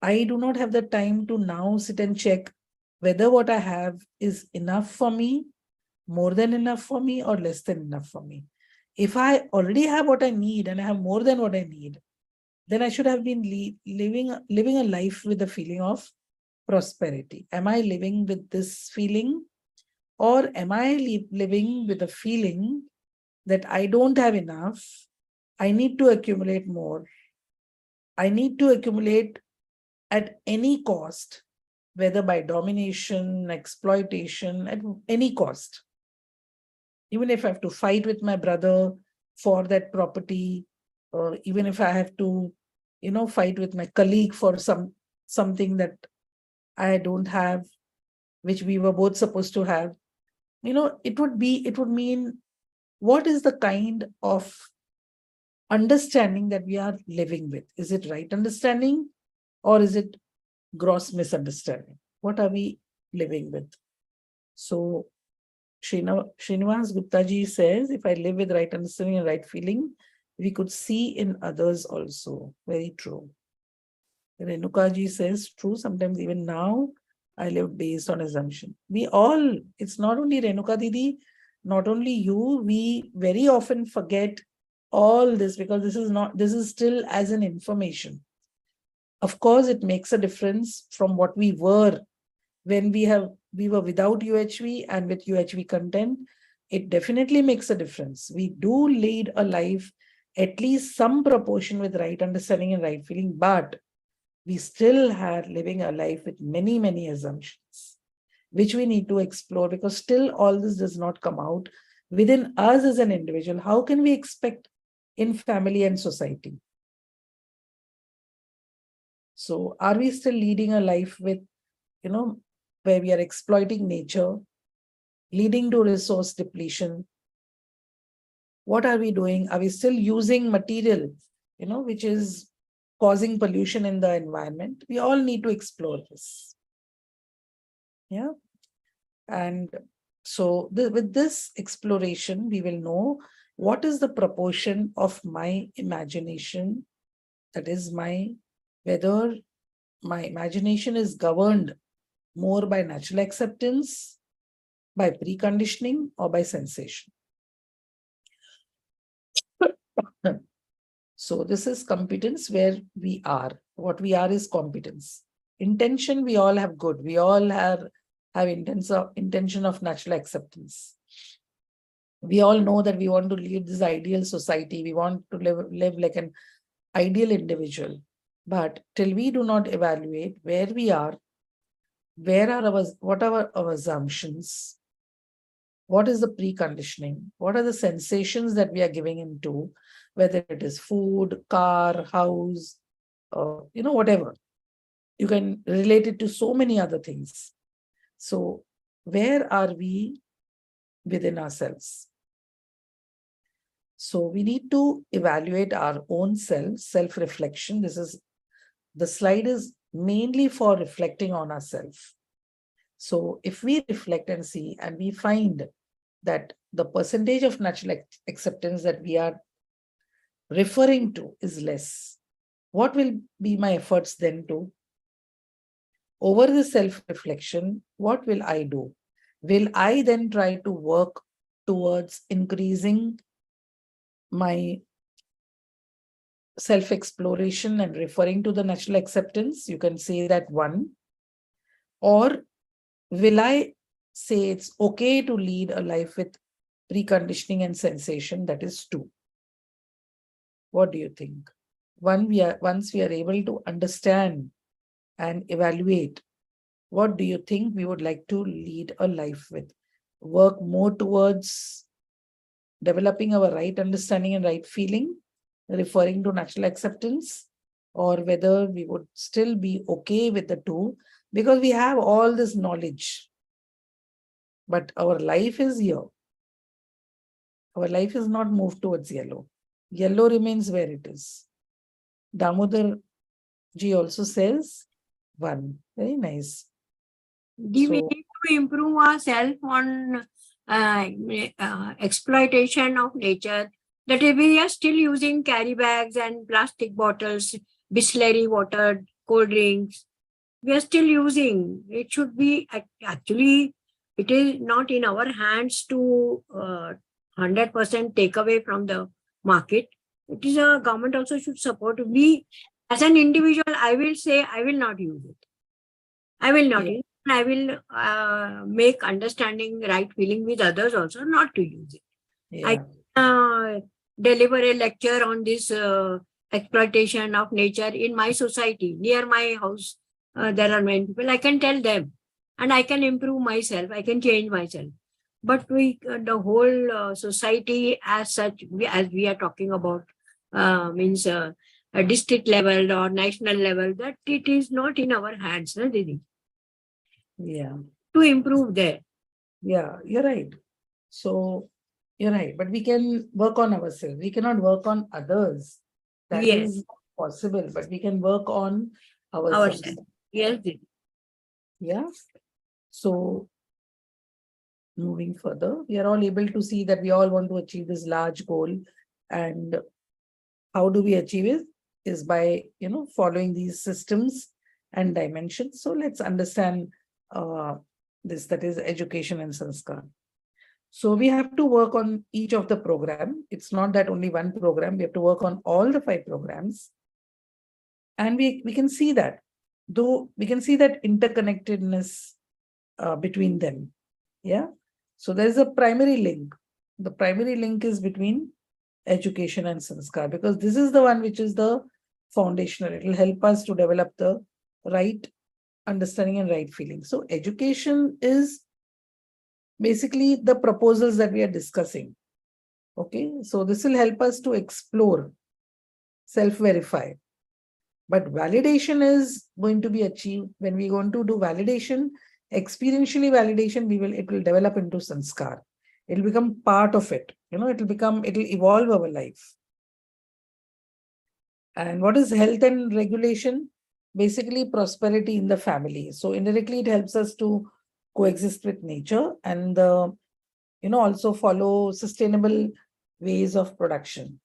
[SPEAKER 2] I do not have the time to now sit and check whether what I have is enough for me, more than enough for me, or less than enough for me. If I already have what I need and I have more than what I need, then I should have been living a life with a feeling of prosperity. Am I living with this feeling, or am I living with a feeling that I don't have enough, I need to accumulate more, I need to accumulate at any cost, whether by domination, exploitation, at any cost. Even if I have to fight with my brother for that property, or even if I have to, fight with my colleague for something that I don't have, which we were both supposed to have, it would mean, what is the kind of understanding that we are living with? Is it right understanding, or is it gross misunderstanding? What are we living with? So Srinivas Gupta ji says, if I live with right understanding and right feeling, we could see in others also. Very true. Renuka ji says, true, sometimes even now I live based on assumption. We all, it's not only Renuka Didi, not only you, we very often forget all this, because this is still as an information. Of course, it makes a difference from what we were when we were without UHV and with UHV content. It definitely makes a difference. We do lead a life, at least some proportion, with right understanding and right feeling, but we still are living a life with many, many assumptions, which we need to explore, because still all this does not come out within us as an individual. How can we expect in family and society? So are we still leading a life with, where we are exploiting nature, leading to resource depletion? What are we doing? Are we still using material, which is causing pollution in the environment? We all need to explore this. Yeah. And so with this exploration, we will know what is the proportion of my imagination, that is whether my imagination is governed more by natural acceptance, by preconditioning, or by sensation. So this is competence, where we are. What we are is competence. Intention, we all have good. We all have intention of natural acceptance. We all know that we want to lead this ideal society. We want to live like an ideal individual. But till we do not evaluate where we are, what are our assumptions, what is the preconditioning, what are the sensations that we are giving into, whether it is food, car, house, whatever. You can relate it to so many other things. So where are we within ourselves? So we need to evaluate our own self-reflection. The slide is mainly for reflecting on ourselves. So if we reflect and see, and we find that the percentage of natural acceptance that we are referring to is less, what will be my efforts then to? Over the self-reflection, what will I do? Will I then try to work towards increasing my self-exploration and referring to the natural acceptance? You can say that 1. Or will I say it's okay to lead a life with preconditioning and sensation? That is 2. What do you think? Once we are able to understand and evaluate, what do you think we would like to lead a life with? Work more towards developing our right understanding and right feeling, referring to natural acceptance, or whether we would still be okay with the two because we have all this knowledge. But our life is here. Our life is not moved towards yellow. Yellow remains where it is. Damodar ji also says one. Very nice.
[SPEAKER 3] We
[SPEAKER 2] So,
[SPEAKER 3] need to improve ourselves on exploitation of nature. That is, we are still using carry bags and plastic bottles, Bisleri water, cold drinks. We are still using. It should be actually, it is not in our hands to 100% take away from the market. It is a government also should support. We, as an individual, I will say I will not use it. I will not use it. I will make understanding, right feeling with others also not to use it.
[SPEAKER 2] yeah.
[SPEAKER 3] I deliver a lecture on this exploitation of nature in my society. Near my house, there are many people. I can tell them and I can improve myself. I can change myself. But we, the whole society as such, as we are talking about, means a district level or national level, that it is not in our hands, no, Didi?
[SPEAKER 2] Yeah.
[SPEAKER 3] To improve there.
[SPEAKER 2] Yeah, you're right. So you're right. But we can work on ourselves. We cannot work on others. That
[SPEAKER 3] Yes.
[SPEAKER 2] is possible, but we can work on ourselves.
[SPEAKER 3] Yes, Didi.
[SPEAKER 2] Yeah. So moving further, we are all able to see that we all want to achieve this large goal. And how do we achieve it? Is by, following these systems and dimensions. So let's understand this, that is education and sanskar. So we have to work on each of the program. It's not that only one program. We have to work on all the 5 programs. And we can see that, though we can see that interconnectedness between them. Yeah. So there's a primary link. The primary link is between education and sanskar, because this is the one which is the foundational. It will help us to develop the right understanding and right feeling. So education is basically the proposals that we are discussing. Okay, so this will help us to explore, self-verify. But validation is going to be achieved when we want to do validation, experientially validation, it will develop into sanskar. It will become part of it. It will evolve our life. And what is health and regulation? Basically prosperity in the family. So indirectly, it helps us to coexist with nature and also follow sustainable ways of production.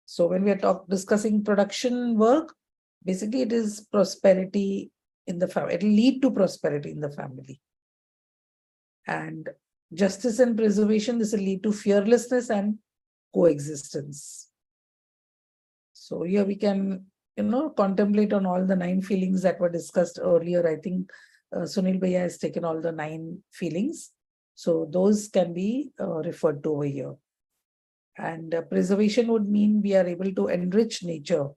[SPEAKER 2] So when we are discussing production work, basically it is prosperity in the family. It will lead to prosperity in the family. And justice and preservation, this will lead to fearlessness and coexistence. So here we can, contemplate on all the 9 feelings that were discussed earlier. I think Sunil Bhaiya has taken all the 9 feelings. So those can be referred to over here. And preservation would mean we are able to enrich nature.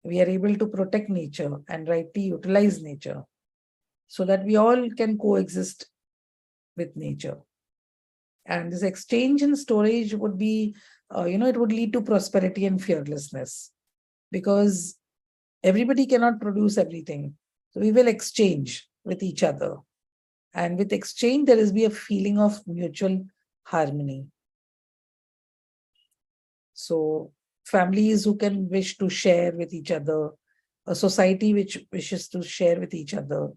[SPEAKER 2] We are able to protect nature and rightly utilize nature so that we all can coexist with nature. And this exchange and storage would be, it would lead to prosperity and fearlessness, because everybody cannot produce everything. So we will exchange with each other. And with exchange, there is be a feeling of mutual harmony. So families who can wish to share with each other, a society which wishes to share with each other.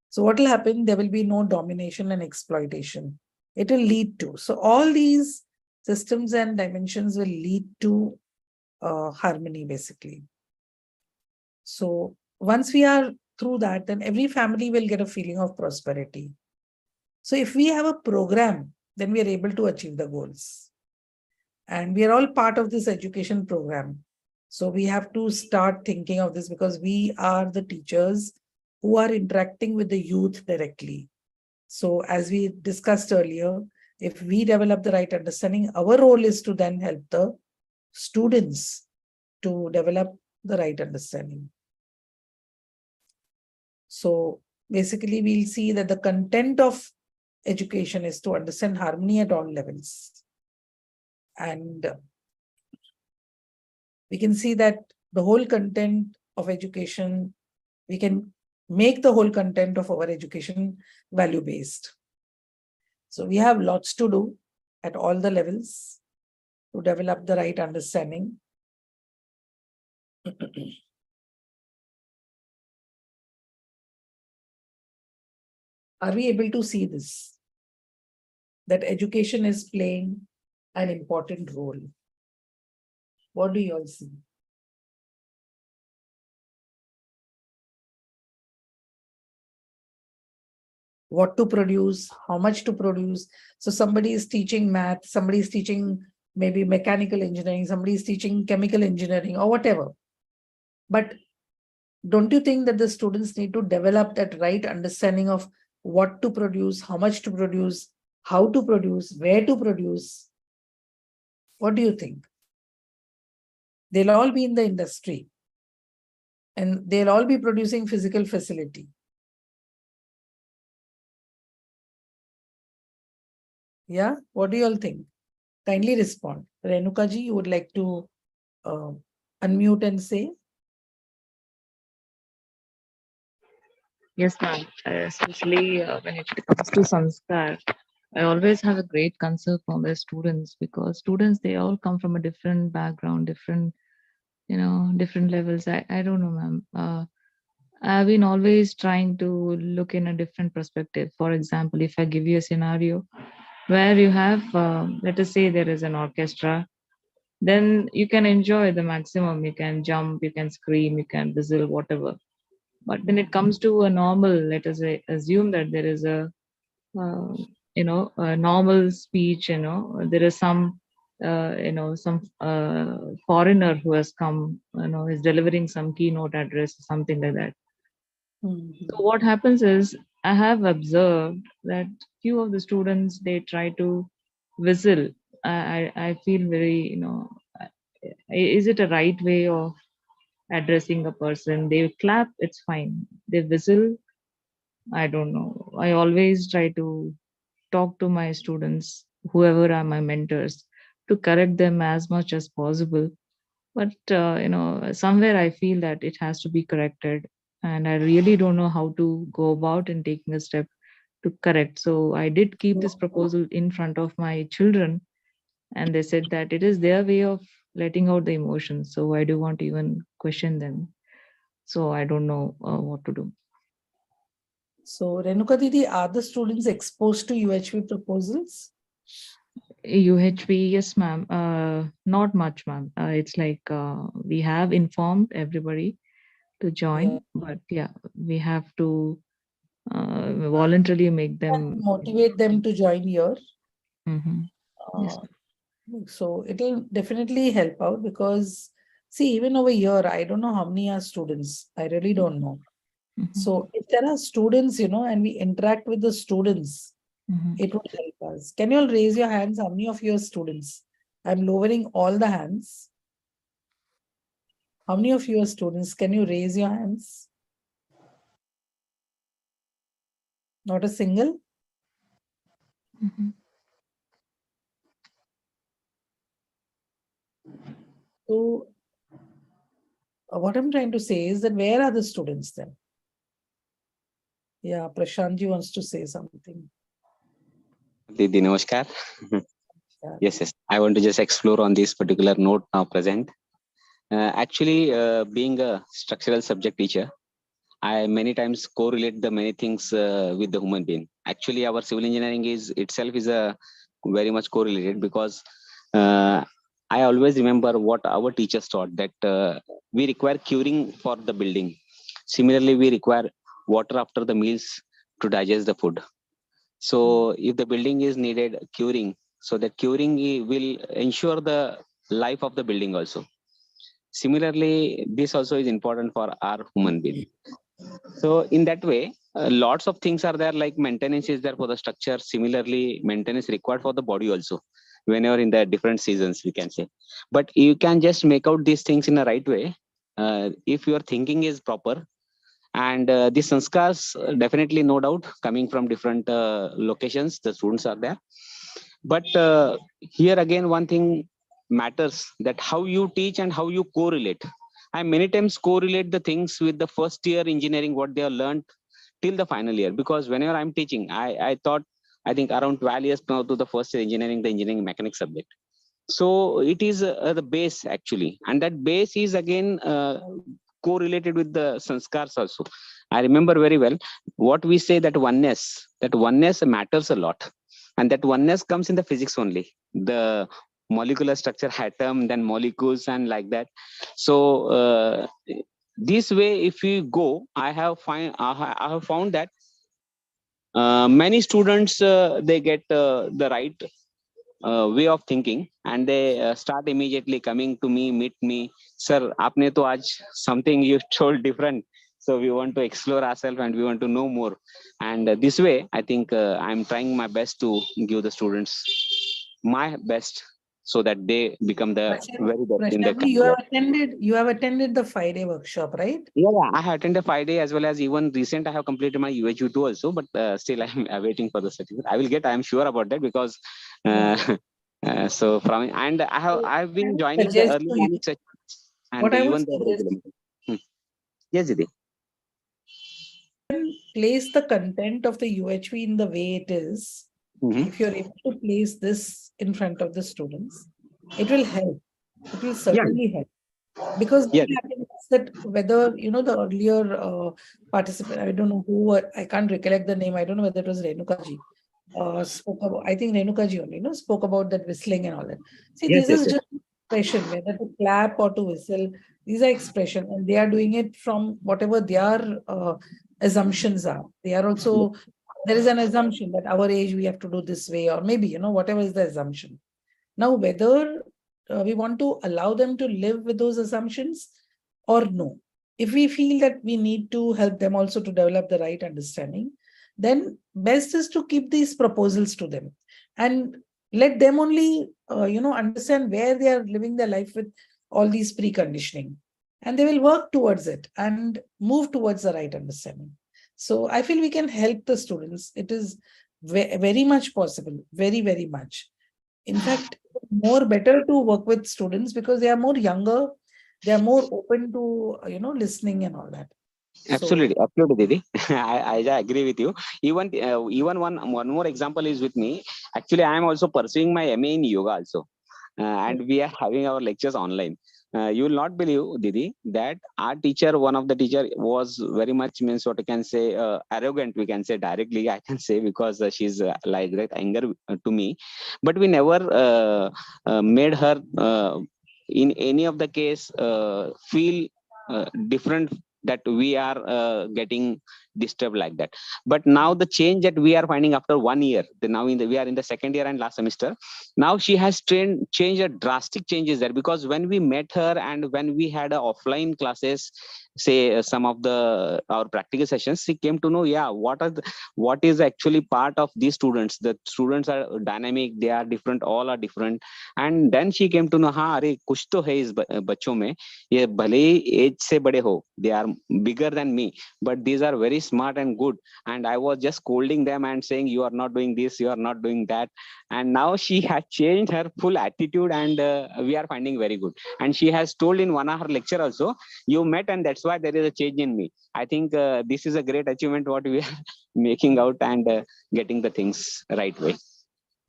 [SPEAKER 2] So what will happen? There will be no domination and exploitation. It will lead to. So all these systems and dimensions will lead to harmony, basically. So once we are through that, then every family will get a feeling of prosperity. So if we have a program, then we are able to achieve the goals. And we are all part of this education program. So we have to start thinking of this, because we are the teachers who are interacting with the youth directly. So as we discussed earlier, if we develop the right understanding, our role is to then help the students to develop the right understanding. So basically, we'll see that the content of education is to understand harmony at all levels. And we can see that the whole content of education, we can make the whole content of our education value-based. So we have lots to do at all the levels to develop the right understanding. Are we able to see this? That education is playing an important role. What do you all see? What to produce, how much to produce. So somebody is teaching math, somebody is teaching maybe mechanical engineering, somebody is teaching chemical engineering or whatever. But don't you think that the students need to develop that right understanding of what to produce, how much to produce, how to produce, where to produce? What do you think? They'll all be in the industry and they'll all be producing physical facility. Yeah, what do you all think? Kindly respond. Renuka ji, you would like to unmute and say?
[SPEAKER 6] Yes, ma'am. Especially when it comes to Sanskar, I always have a great concern for the students, because students, they all come from a different background, different, different levels. I don't know, ma'am. I've been always trying to look in a different perspective. For example, if I give you a scenario where you have, let us say there is an orchestra, then you can enjoy the maximum. You can jump, you can scream, you can whistle, whatever. But when it comes to a normal, let us say, assume that there is a normal speech, there is some, some foreigner who has come, is delivering some keynote address, something like that. So what happens is, I have observed that few of the students, they try to whistle. I feel very, is it a right way of addressing a person? They clap, it's fine. They whistle, I don't know. I always try to talk to my students, whoever are my mentors, to correct them as much as possible. But somewhere I feel that it has to be corrected, and I really don't know how to go about in taking a step to correct. So I did keep this proposal in front of my children, and they said that it is their way of letting out the emotions. So I do want to even question them. So I don't know what to do.
[SPEAKER 2] So Renuka Didi, are the students exposed to UHV proposals?
[SPEAKER 6] UHV, yes, ma'am. Not much, ma'am. It's like we have informed everybody to join, but yeah, we have to voluntarily make them
[SPEAKER 2] motivate them to join here.
[SPEAKER 6] Yes.
[SPEAKER 2] So it'll definitely help out, because see, even over here, I don't know how many are students. I really don't know. So if there are students, and we interact with the students, it would help us. Can you all raise your hands? How many of your students? I'm lowering all the hands. How many of your students? Can you raise your hands? Not a single? So what I'm trying to say is that where are the students then? Yeah, Prashantji wants to say something.
[SPEAKER 7] Didi, namaskar. Yes. I want to just explore on this particular note now present. Actually, being a structural subject teacher, I many times correlate the many things with the human being. Actually, our civil engineering is itself is a very much correlated, because I always remember what our teachers taught, that we require curing for the building. Similarly, we require water after the meals to digest the food. So if the building is needed curing, so that curing will ensure the life of the building also. Similarly, this also is important for our human being. So in that way, lots of things are there, like maintenance is there for the structure. Similarly, maintenance required for the body also. whenever in the different seasons, we can say. But you can just make out these things in the right way if your thinking is proper. And these sanskars, definitely, no doubt, coming from different locations, the students are there. But here again, one thing matters, that how you teach and how you correlate. I many times correlate the things with the first year engineering, what they have learned till the final year. Because whenever I'm teaching, I thought, I think around 12 years now to the first year engineering, the engineering mechanics subject. So it is the base actually. And that base is again correlated with the sanskars also. I remember very well what we say, that oneness matters a lot. And that oneness comes in the physics only. The molecular structure, atom, then molecules, and like that. So this way, if we go, I have found that many students they get the right way of thinking, and they start immediately coming to me, meet me. Sir, aapne to aaj something you told different. So we want to explore ourselves and we want to know more. And this way, I think I'm trying my best to give the students my best, so that they become the very best in their career.
[SPEAKER 2] You have attended the 5-day workshop, right?
[SPEAKER 7] Yeah, I have attended 5-day, as well as even recent I have completed my UHV too also, but still I'm waiting for the certificate. I will get, I'm sure about that, because so from, and I've been joining the
[SPEAKER 2] Suggest
[SPEAKER 7] early
[SPEAKER 2] to
[SPEAKER 7] morning
[SPEAKER 2] you,
[SPEAKER 7] session and
[SPEAKER 2] what I would
[SPEAKER 7] even the
[SPEAKER 2] suggest,
[SPEAKER 7] regular. Yes, Didi.
[SPEAKER 2] place the content of the UHV in the way it is. If you're able to place this in front of the students, it will help. It will certainly help. Because what happens is that whether, the earlier participant, I don't know who, I can't recollect the name, I don't know whether it was Renukaji, spoke about, I think Renukaji only, spoke about that whistling and all that. See, this is just expression, whether to clap or to whistle, these are expression, and they are doing it from whatever their assumptions are. They are also, there is an assumption that our age we have to do this way, or maybe, whatever is the assumption. Now, whether we want to allow them to live with those assumptions or no. If we feel that we need to help them also to develop the right understanding, then best is to keep these proposals to them and let them only, understand where they are living their life with all these preconditioning, and they will work towards it and move towards the right understanding. So I feel we can help the students. It is very much possible, very, very much. In fact, more better to work with students because they are more younger, they are more open to, listening and all that.
[SPEAKER 7] Absolutely, absolutely, Didi. I agree with you. Even one more example is with me. Actually, I am also pursuing my MA in yoga also, and we are having our lectures online. You will not believe, Didi, that our teacher, one of the teacher, was very much, means what I can say, arrogant. We can say directly, I can say, because she's like that anger to me. But we never made her in any of the case feel different, that we are getting disturbed like that. But now the change that we are finding after 1 year, we are in the second year and last semester. Now she has changed a drastic changes there, because when we met her and when we had offline classes, say some of our practical sessions, she came to know, what is actually part of these students. The students are dynamic, they are different, all are different. And then she came to know, अरे कुछ तो है इस बच्चों में, ये भले ही as से बड़े हो, they are bigger than me, but these are very smart and good. And I was just scolding them and saying, you are not doing this, you are not doing that. And now she has changed her full attitude, and we are finding very good. And she has told in one of her lecture also, you met and that's why there is a change in me. I think this is a great achievement what we are making out, and getting the things right way.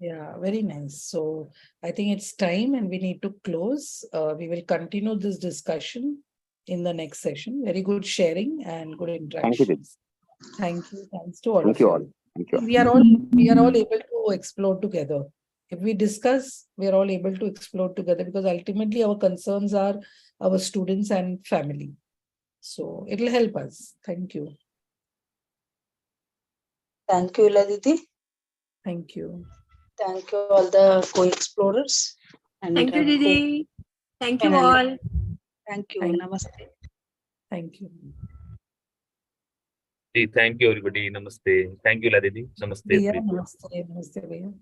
[SPEAKER 2] Yeah, very nice. So I think it's time and we need to close. We will continue this discussion in the next session. Very good sharing and good interactions. Thank you. Thanks to all of you.
[SPEAKER 7] Thank you.
[SPEAKER 2] We are all able to explore together. If we discuss, we are all able to explore together, because ultimately our concerns are our students and family. So it will help us. Thank you.
[SPEAKER 4] Thank you, Laditi.
[SPEAKER 2] Thank you.
[SPEAKER 4] Thank you, all the co-explorers.
[SPEAKER 3] Thank you, Didi. Thank you all.
[SPEAKER 4] Thank you. Namaste.
[SPEAKER 2] Thank you.
[SPEAKER 1] Thank you, everybody. Namaste. Thank you, Ladidi. Namaste.
[SPEAKER 2] Namaste. Namaste.